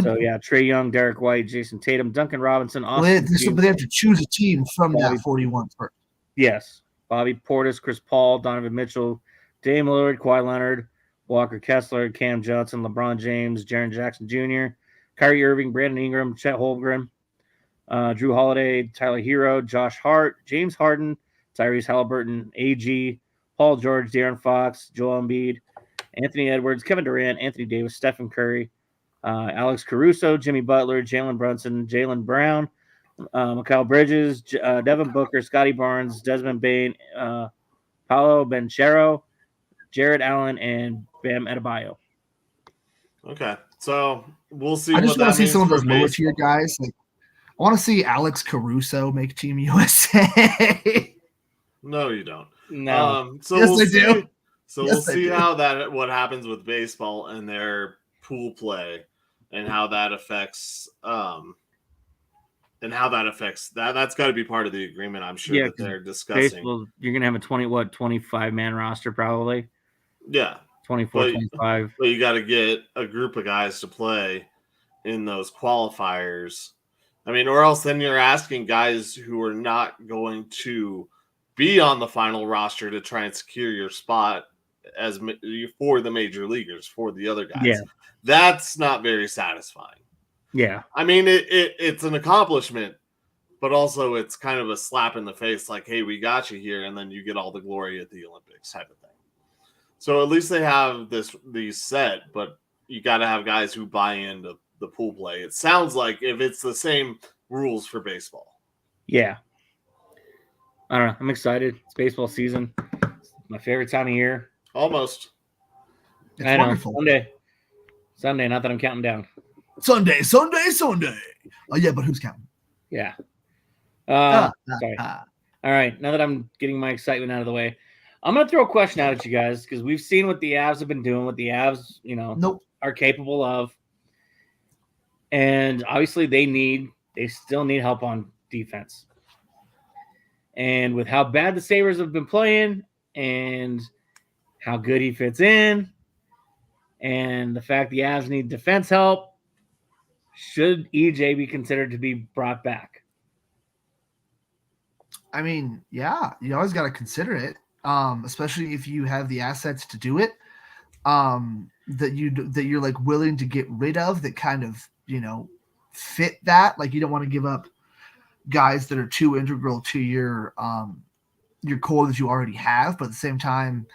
So yeah, Trey Young, Derek White, Jason Tatum, Duncan Robinson, Well, Austin. they have to choose a team from Bobby- that 41 first. Yes, Bobby Portis, Chris Paul, Donovan Mitchell, Dame Lillard, Kawhi Leonard, Walker Kessler, Cam Johnson, LeBron James, Jaren Jackson Jr., Kyrie Irving, Brandon Ingram, Chet Holmgren, Drew Holiday, Tyler Hero, Josh Hart, James Harden, Tyrese Halliburton, AG, Paul George, De'Aaron Fox, Joel Embiid, Anthony Edwards, Kevin Durant, Anthony Davis, Stephen Curry, Alex Caruso, Jimmy Butler, Jalen Brunson, Jalen Brown, Mikal Bridges, Devin Booker, Scotty Barnes, Desmond Bain, Paolo Banchero, Jared Allen, and Bam Adebayo. Okay. So we'll see I what just want that to see means some of for those lower baseball. tier guys. Like, I want to see Alex Caruso make Team USA. No, you don't. No. So Yes, we'll I see. do. So Yes, we'll I see do. what happens with baseball and their pool play, and how that affects that's got to be part of the agreement. I'm sure Yeah, that 'cause they're discussing. Baseball, you're going to have a 25-man roster probably. Yeah, 24, 25. but you got to get a group of guys to play in those qualifiers. I mean, or else then you're asking guys who are not going to be on the final roster to try and secure your spot as for the major leaguers, for the other guys. Yeah. That's not very satisfying. Yeah. I mean, it's an accomplishment, but also it's kind of a slap in the face, like, hey, we got you here, and then you get all the glory at the Olympics type of thing. So at least they have these set, but you got to have guys who buy into the pool play. It sounds like if it's the same rules for baseball. Yeah. I don't know. I'm excited. It's baseball season. It's my favorite time of year. Almost. It's I know. wonderful. Sunday, not that I'm counting down. Sunday. Oh, yeah, but who's counting? Yeah. Sorry. All All right. Now that I'm getting my excitement out of the way, I'm going to throw a question out at you guys because we've seen what the Avs have been doing, what the Avs, are capable of. And obviously they still need help on defense. And with how bad the Sabres have been playing and how good he fits in and the fact the Avs need defense help, should EJ be considered to be brought back? I mean, yeah, you always got to consider it, especially if you have the assets to do it, that you're like willing to get rid of that kind of, fit that. Like you don't want to give up guys that are too integral to your core that you already have, but at the same time,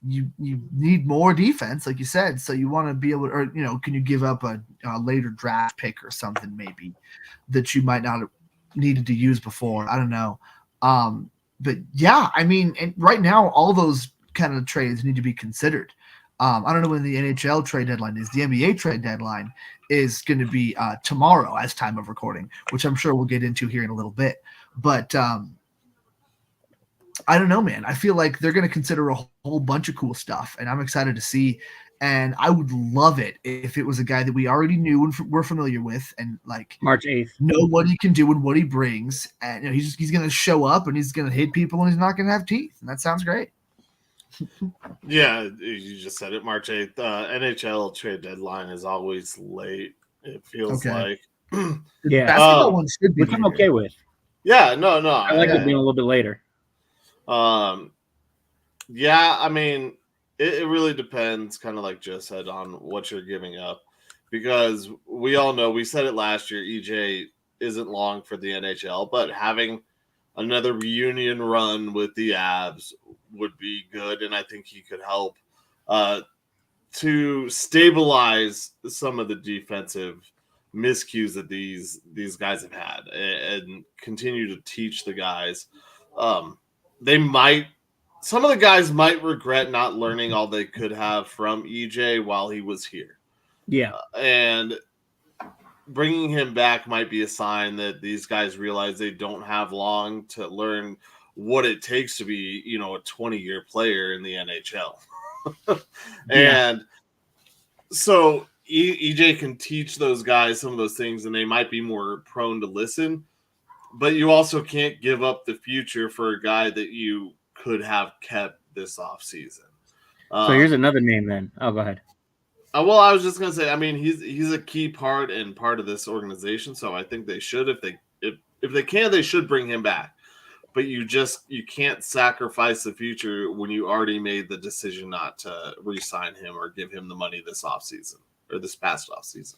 you need more defense, like you said. So you want to be able to, or can you give up a later draft pick or something maybe that you might not have needed to use before? I don't know. But yeah, I mean, and right now all those kind of trades need to be considered. I don't know when the NHL trade deadline is. The NBA trade deadline is going to be tomorrow as time of recording, which I'm sure we'll get into here in a little bit. But I don't know, man. I feel like they're going to consider a whole bunch of cool stuff, and I'm excited to see. And I would love it if it was a guy that we already knew and we're familiar with, and like March 8th. Know what he can do and what he brings. And he's going to show up and he's going to hit people and he's not going to have teeth. And that sounds great. Yeah, you just said it. March 8th. NHL trade deadline is always late. It feels like. Yeah. Basketball one should be. Which I'm okay with. Yeah, no. I like it being a little bit later. Yeah, I mean, it really depends, kind of like Joe said, on what you're giving up. Because we all know, we said it last year, EJ isn't long for the NHL, but having another reunion run with the Avs would be good, and I think he could help to stabilize some of the defensive miscues that these guys have had and continue to teach the guys. Some of the guys might regret not learning all they could have from EJ while he was here. Yeah. And bringing him back might be a sign that these guys realize they don't have long to learn what it takes to be, a 20-year player in the NHL. And so EJ can teach those guys some of those things, and they might be more prone to listen. But you also can't give up the future for a guy that you could have kept this offseason. So here's another name then. Oh, go ahead. Well, I was just gonna say, I mean, he's a key part of this organization, so I think they should, if they can, they should bring him back. But you can't sacrifice the future when you already made the decision not to re-sign him or give him the money this offseason or this past offseason.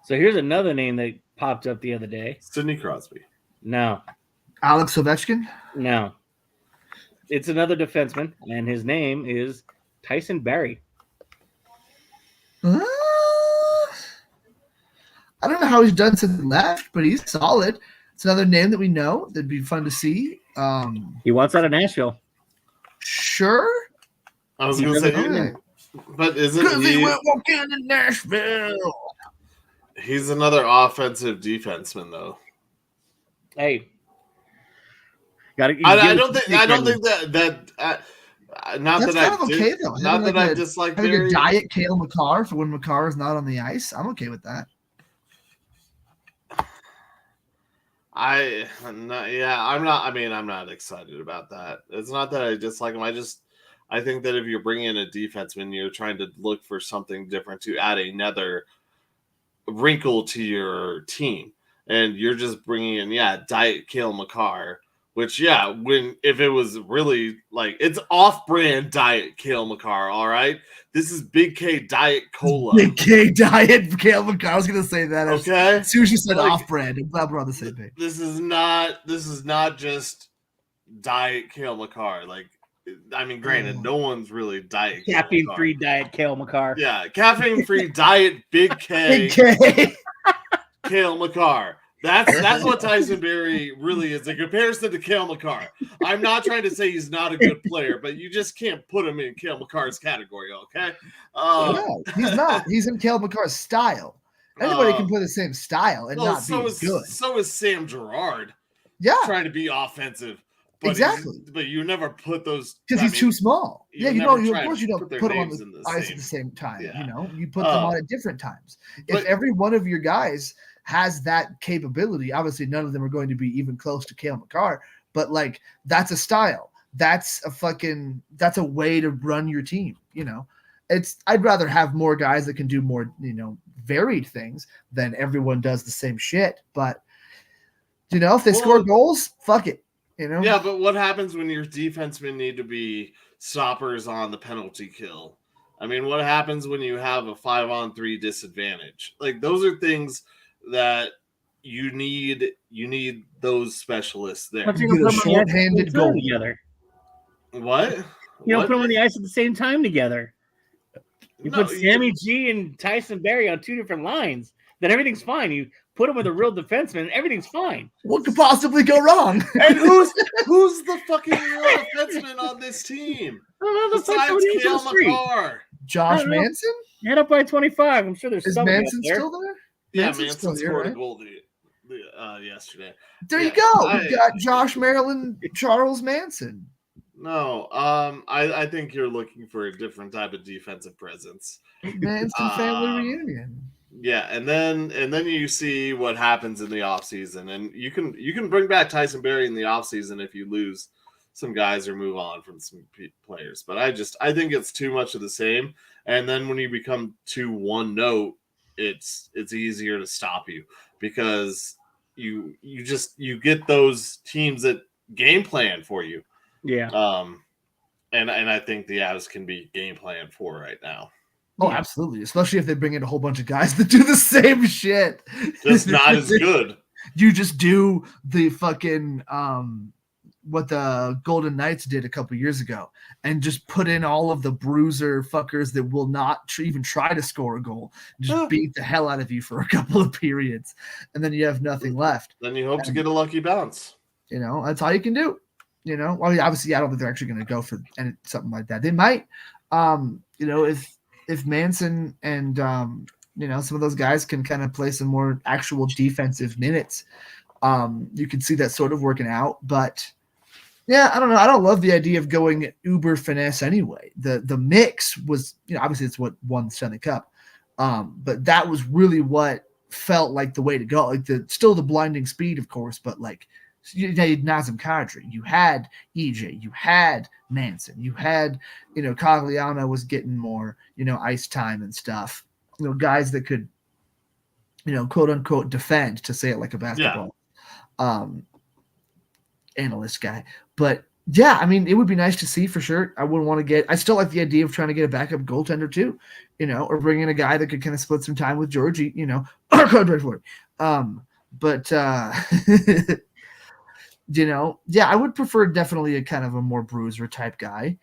So here's another name that popped up the other day. Sidney Crosby. No. Alex Ovechkin? No. It's another defenseman, and his name is Tyson Barrie. I don't know how he's done since he left, but he's solid. It's another name that we know that'd be fun to see. He wants out of Nashville. Sure. I was going to say, but isn't he went walking to Nashville? He's another offensive defenseman, though. Hey, I don't think that. Not That's that kind of okay though. Not that I dislike having a diet Cale Makar for when Makar is not on the ice. I'm okay with that. I'm not. I mean, I'm not excited about that. It's not that I dislike him. I think that if you're bringing in a defenseman, you're trying to look for something different to add another wrinkle to your team, and you're just bringing in diet Cale Makar. Which, if it was really like, it's off-brand diet Cale Makar, all right? This is Big K Diet Cola. Big K Diet Cale Makar. I was going to say that. Okay. As soon as you said off-brand, I'm glad we're on the same page. This is not just Diet Cale Makar. Like, I mean, granted, no one's really Diet caffeine-free Diet Cale Makar. Yeah, caffeine-free Diet Big K. Big K. Cale Makar. That's what Tyson Barrie really is, in comparison to Cale Makar. I'm not trying to say he's not a good player, but you just can't put him in Cale Makar's category, okay? No, he's not. He's in Cale Makar's style. Anybody can play the same style and not be good. So is Sam Girard. Yeah. Trying to be offensive. But exactly. But you never put those... Because he's too small. You of course you don't put them on the ice at the same time. Yeah. You put them on at different times. If every one of your guys has that capability, obviously none of them are going to be even close to Cale Makar, but like that's a style. That's a way to run your team. I'd rather have more guys that can do more, varied things than everyone does the same shit. But if they score goals, fuck it. Yeah, but what happens when your defensemen need to be stoppers on the penalty kill? I mean, what happens when you have a 5-on-3 disadvantage? Like, those are things that you need those specialists there. You get a short-handed goal together. What? You don't put them on the ice at the same time together. You put Sammy G and Tyson Barrie on two different lines. Then everything's fine. You put them with a real defenseman, everything's fine. What could possibly go wrong? And who's the fucking real defenseman on this team? Besides Cale Makar. Josh Manson? Head up by 25. I'm sure there's Is Manson still there? Yeah, Manson scored a goal yesterday. There you go. We've got Josh Maryland, Charles Manson. No, I think you're looking for a different type of defensive presence. Manson family reunion. Yeah, and then you see what happens in the offseason. And you can bring back Tyson Barrie in the offseason if you lose some guys or move on from some players. But I think it's too much of the same. And then when you become too one note, it's easier to stop you because you get those teams that game plan for you. Yeah. And I think the Avs can be game plan for right now. Oh, absolutely. Especially if they bring in a whole bunch of guys that do the same shit. Just not as good. You just do the fucking what the Golden Knights did a couple years ago and just put in all of the bruiser fuckers that will not even try to score a goal. Just beat the hell out of you for a couple of periods. And then you have nothing left. Then you hope to get a lucky bounce. That's all you can do. Well, obviously I don't think they're actually going to go for something like that. They might, if Manson and some of those guys can kind of play some more actual defensive minutes. You can see that sort of working out, but yeah, I don't know. I don't love the idea of going uber finesse anyway. The mix was, obviously it's what won the Stanley Cup, but that was really what felt like the way to go. Like still the blinding speed, of course, but like you had Nazem Kadri, you had EJ, you had Manson, you had Cogliano was getting more ice time and stuff. Guys that could quote unquote defend, to say it like a basketball analyst guy. But yeah, I mean, it would be nice to see for sure. I still like the idea of trying to get a backup goaltender too, or bring in a guy that could kind of split some time with Georgie, our contract for it. But yeah, I would prefer definitely a kind of a more bruiser type guy.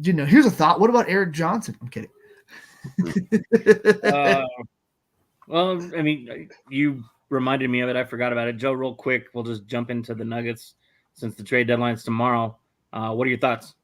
Here's a thought. What about Eric Johnson? I'm kidding. Well, I mean, you reminded me of it. I forgot about it. Joe, real quick, we'll just jump into the Nuggets since the trade deadline's tomorrow. What are your thoughts?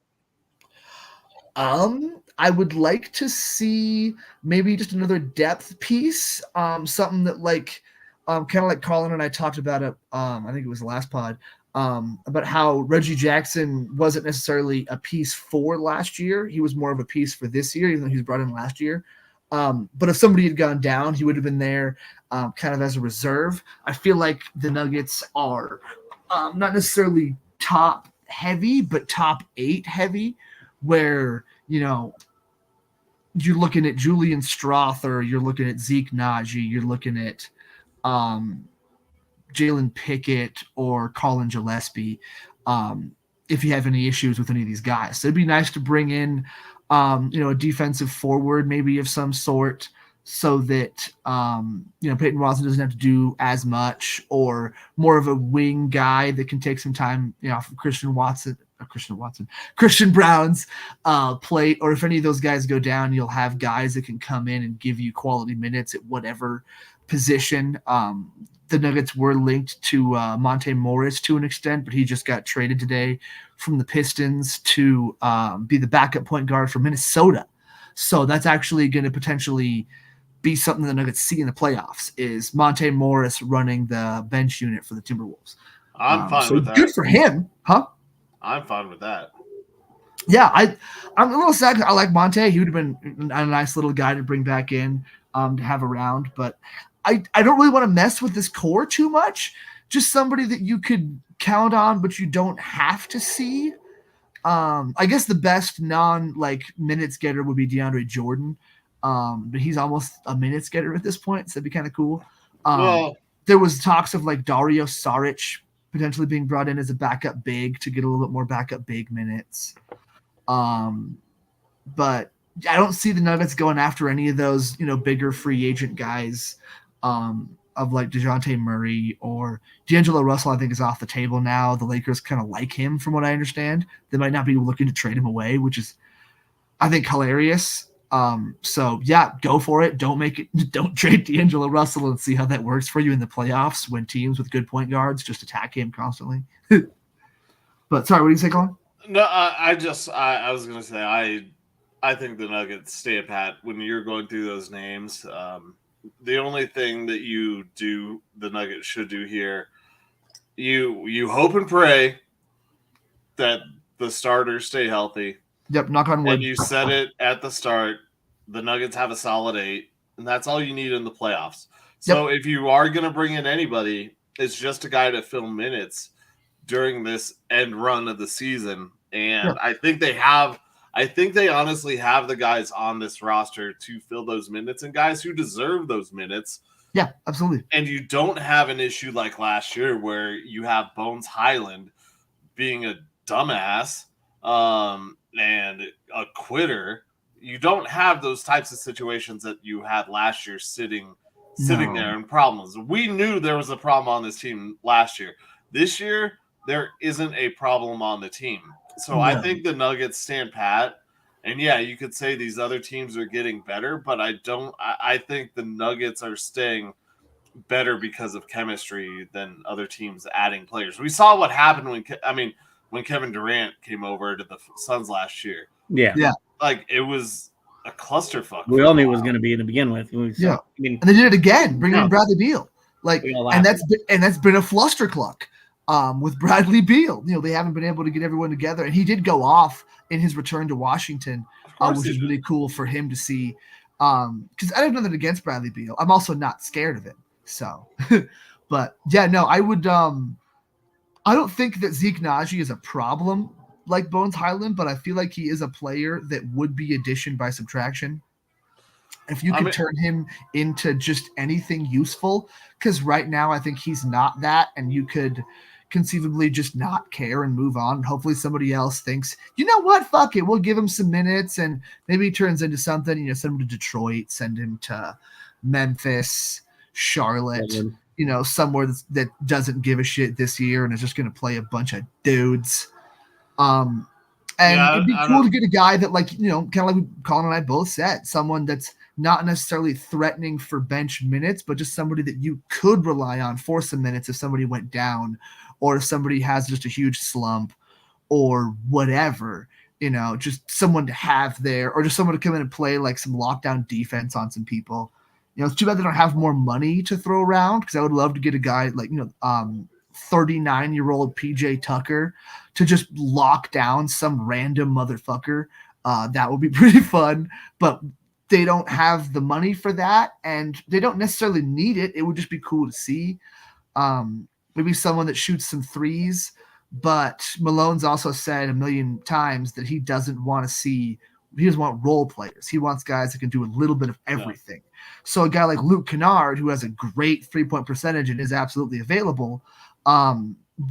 I would like to see maybe just another depth piece, something that like kind of like Colin and I talked about it. I think it was the last pod, about how Reggie Jackson wasn't necessarily a piece for last year. He was more of a piece for this year, even though he was brought in last year. But if somebody had gone down, he would have been there kind of as a reserve. I feel like the Nuggets are not necessarily top heavy, but top 8 heavy, where, you're looking at Julian Strother, you're looking at Zeke Naji, you're looking at Jalen Pickett or Colin Gillespie, if you have any issues with any of these guys. So it'd be nice to bring in a defensive forward maybe of some sort, so that Peyton Watson doesn't have to do as much, or more of a wing guy that can take some time from Christian Brown's plate. Or if any of those guys go down, you'll have guys that can come in and give you quality minutes at whatever position. The Nuggets were linked to Monte Morris to an extent, but he just got traded today from the Pistons to be the backup point guard for Minnesota. So that's actually going to potentially be something the Nuggets see in the playoffs, is Monte Morris running the bench unit for the Timberwolves. I'm fine with that. Good for him, huh? I'm fine with that. Yeah, I'm a little sad. I like Monte. He would have been a nice little guy to bring back in to have around, but I don't really want to mess with this core too much. Just somebody that you could count on, but you don't have to see. I guess the best minutes getter would be DeAndre Jordan. But he's almost a minutes getter at this point, so that'd be kind of cool. There was talks of like Dario Saric potentially being brought in as a backup big to get a little bit more backup big minutes. But I don't see the Nuggets going after any of those, bigger free agent guys of like DeJounte Murray or D'Angelo Russell. I think is off the table now. The Lakers kind of like him from what I understand. They might not be looking to trade him away, which is, I think, hilarious. So yeah, go for it. Don't trade D'Angelo Russell and see how that works for you in the playoffs when teams with good point guards just attack him constantly. But sorry, what do you say, Colin? No, I was going to say, I think the Nuggets stay pat when you're going through those names. The only thing that the Nuggets should do here, you hope and pray that the starters stay healthy. Yep, knock on wood. And you said it at the start, the Nuggets have a solid 8, and that's all you need in the playoffs. So if you are going to bring in anybody, it's just a guy to fill minutes during this end run of the season. And I think they honestly have the guys on this roster to fill those minutes, and guys who deserve those minutes. Yeah, absolutely. And you don't have an issue like last year where you have Bones Highland being a dumbass and a quitter. You don't have those types of situations that you had last year sitting there in problems. We knew there was a problem on this team last year. This year, there isn't a problem on the team. So I think the Nuggets stand pat. And yeah, you could say these other teams are getting better, but I think the Nuggets are staying better because of chemistry than other teams adding players. We saw what happened when Kevin Durant came over to the Suns last year. Yeah. Like it was a clusterfuck. We all knew it was going to be to begin with. Yeah, I mean, and they did it again, bringing in Bradley Beal. And that's been a flustercluck with Bradley Beal. They haven't been able to get everyone together, and he did go off in his return to Washington, which is really cool for him to see. Because I have nothing against Bradley Beal. I'm also not scared of him. So, but yeah, no, I would. I don't think that Zeke Naji is a problem like Bones Highland, but I feel like he is a player that would be addition by subtraction. If you could turn him into just anything useful, because right now I think he's not that, and you could conceivably just not care and move on. And hopefully somebody else thinks, you know what, fuck it, we'll give him some minutes, and maybe he turns into something. Send him to Detroit, send him to Memphis, Charlotte, somewhere that doesn't give a shit this year and is just going to play a bunch of dudes. And it'd be cool to get a guy that, kind of like Colin and I both said, someone that's not necessarily threatening for bench minutes, but just somebody that you could rely on for some minutes if somebody went down, or if somebody has just a huge slump or whatever, just someone to have there, or just someone to come in and play like some lockdown defense on some people. It's too bad they don't have more money to throw around, because I would love to get a guy like, 39-year-old PJ Tucker to just lock down some random motherfucker. That would be pretty fun, but they don't have the money for that, and they don't necessarily need it. It would just be cool to see. Maybe someone that shoots some threes, but Malone's also said a million times that he doesn't want role players. He wants guys that can do a little bit of everything. Yeah. So a guy like Luke Kennard, who has a great 3-point percentage and is absolutely available,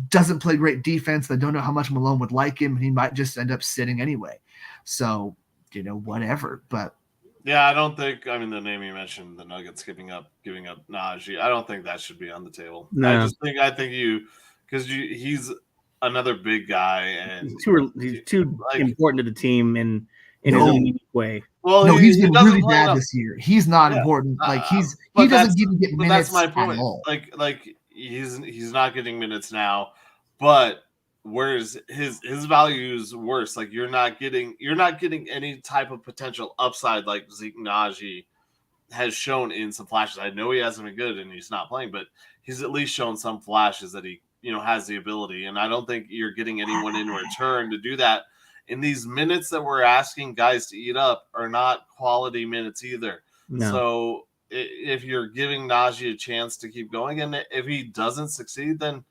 doesn't play great defense. They don't know how much Malone would like him, and he might just end up sitting anyway. So, whatever. But yeah, I don't think. I mean, the name you mentioned, the Nuggets giving up Najee. I don't think that should be on the table. No. I think he's another big guy, and he's too important to the team in his own unique way. Well, he's been really bad this year. He's not important. He doesn't even get minutes. That's my point. At all. He's not getting minutes now, but whereas his value is worse. Like you're not getting any type of potential upside like Zeke Naji has shown in some flashes. I know he hasn't been good and he's not playing, but he's at least shown some flashes that he has the ability. And I don't think you're getting anyone in return to do that. And these minutes that we're asking guys to eat up are not quality minutes either. No. So if you're giving Najee a chance to keep going, and if he doesn't succeed, then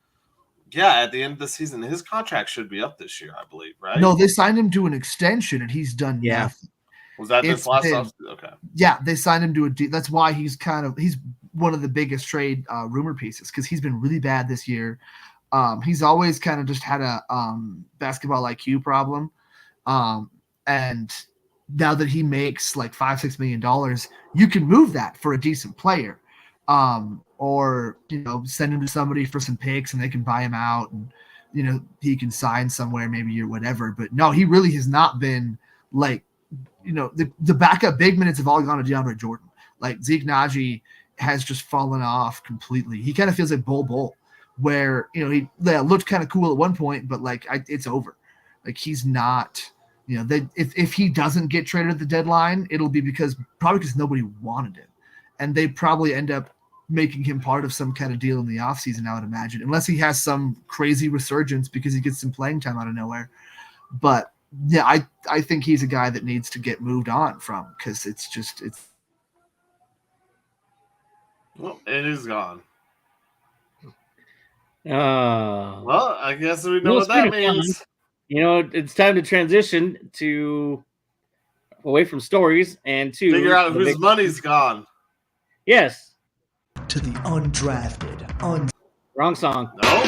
at the end of the season, his contract should be up this year, I believe, right? No, they signed him to an extension, and he's done nothing. Was that this last offseason? Okay. Yeah, they signed him to a deal. That's why he's one of the biggest trade rumor pieces, because he's been really bad this year. He's always kind of just had a basketball IQ problem, and now that he makes like $5-6 million, you can move that for a decent player, or send him to somebody for some picks and they can buy him out, and he can sign somewhere maybe or whatever. But no, he really has not been like the backup big minutes have all gone to DeAndre Jordan. Like Zeke Naji has just fallen off completely. He kind of feels like Bol, where he looked kind of cool at one point, but it's over. Like he's not. If he doesn't get traded at the deadline, it'll be because nobody wanted him, and they probably end up making him part of some kind of deal in the offseason, I would imagine, unless he has some crazy resurgence because he gets some playing time out of nowhere. But yeah, I think he's a guy that needs to get moved on from, because it's well, it is gone. Well, I guess we know what that means. It's time to transition away from stories and to figure out whose money's gone. Yes. To the undrafted. Wrong song. No.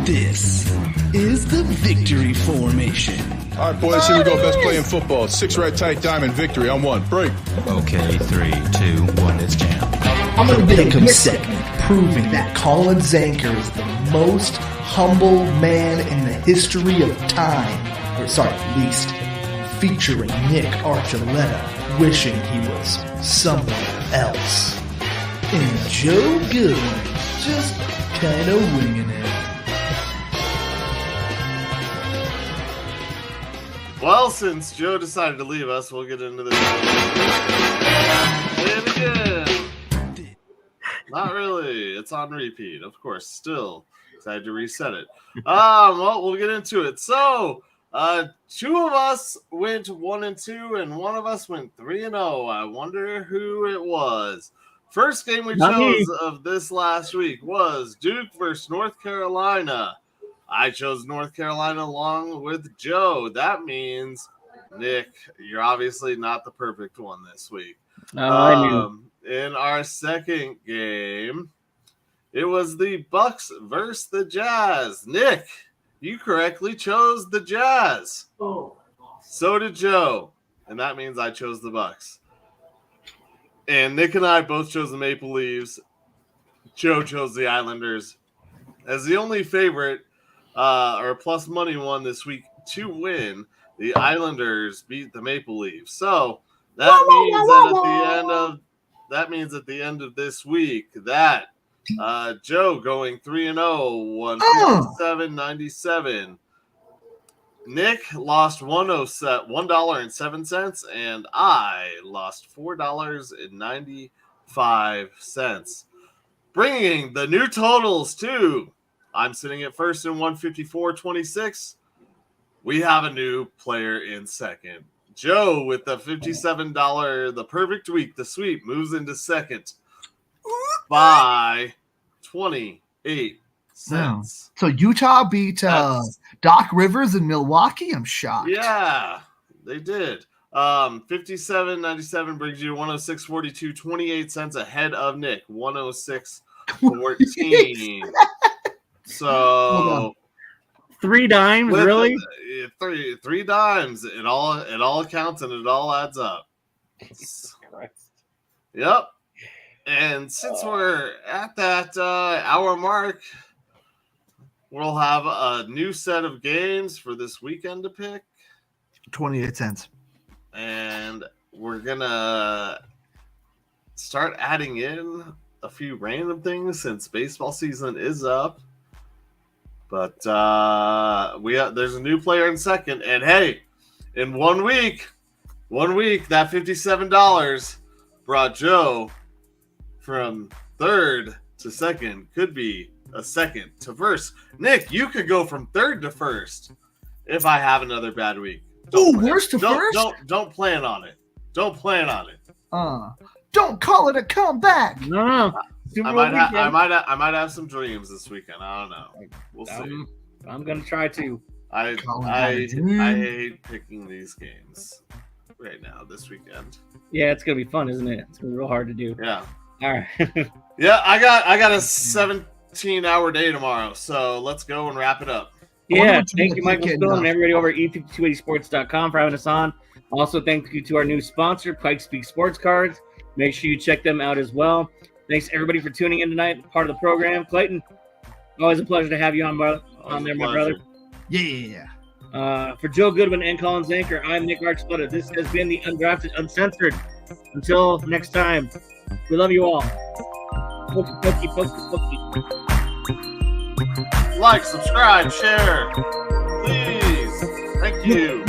This is the victory formation. All right, boys, here we go. Best play in football. 6 red tight diamond victory on 1. Break. Okay, 3, 2, 1, it's jam. I'm going to pick him segment, proving that Colin Zanker is the most humble man in the history of time. Least. Featuring Nick Archuleta, wishing he was somewhere else. And Joe Goodwin, just kind of winging it. Well, since Joe decided to leave us, we'll get into this. And again. Not really. It's on repeat, of course. Still, I had to reset it. Well, we'll get into it. So, 2 of us went 1-2, and 1 of us went 3-0. I wonder who it was. First game we chose of this last week was Duke versus North Carolina. I chose North Carolina along with Joe. That means, Nick, you're obviously not the perfect one this week. I knew. In our second game, it was the Bucks versus the Jazz. Nick, you correctly chose the Jazz. Oh. So did Joe, and that means I chose the Bucks. And Nick and I both chose the Maple Leafs. Joe chose the Islanders as the only favorite or plus money one this week to win. The Islanders beat the Maple Leafs. So that means at the end of this week that Joe going 3-0 won $57.97. Nick lost $1.07, and I lost $4.95. Bringing the new totals to, I'm sitting at first in 154.26. We have a new player in second. Joe with the $57, the perfect week, the sweep, moves into second by 28 cents. So Utah beat Doc Rivers in Milwaukee? I'm shocked. Yeah, they did. 57.97 brings you 106.42, 28 cents ahead of Nick, 106.14. So 3 dimes, really? Three dimes. It all counts and it all adds up. Yep. And since we're at that hour mark, we'll have a new set of games for this weekend to pick. 28 cents. And we're gonna start adding in a few random things since baseball season is up. But there's a new player in second, and hey, in 1 week, that $57 brought Joe from third to second. Could be a second to first. Nick, you could go from third to first if I have another bad week. Worst to first? Don't plan on it. Don't plan on it. Don't call it a comeback. No. I might have some dreams this weekend. I don't know. We'll see. I'm gonna try to. I hate picking these games right now this weekend. Yeah, it's gonna be fun, isn't it? It's gonna be real hard to do. Yeah. All right. Yeah, I got a 17-hour day tomorrow, so let's go and wrap it up. Yeah, thank you, Michael Stone, and everybody over at e5280sports.com for having us on. Also, thank you to our new sponsor, Pike Speak Sports Cards. Make sure you check them out as well. Thanks, everybody, for tuning in tonight, part of the program. Clayton, always a pleasure to have you on there, my brother. Yeah. For Joe Goodwin and Colin Zanker, I'm Nick Archuleta. This has been the Undrafted Uncensored. Until next time, we love you all. Pokey. Like, subscribe, share. Please. Thank you.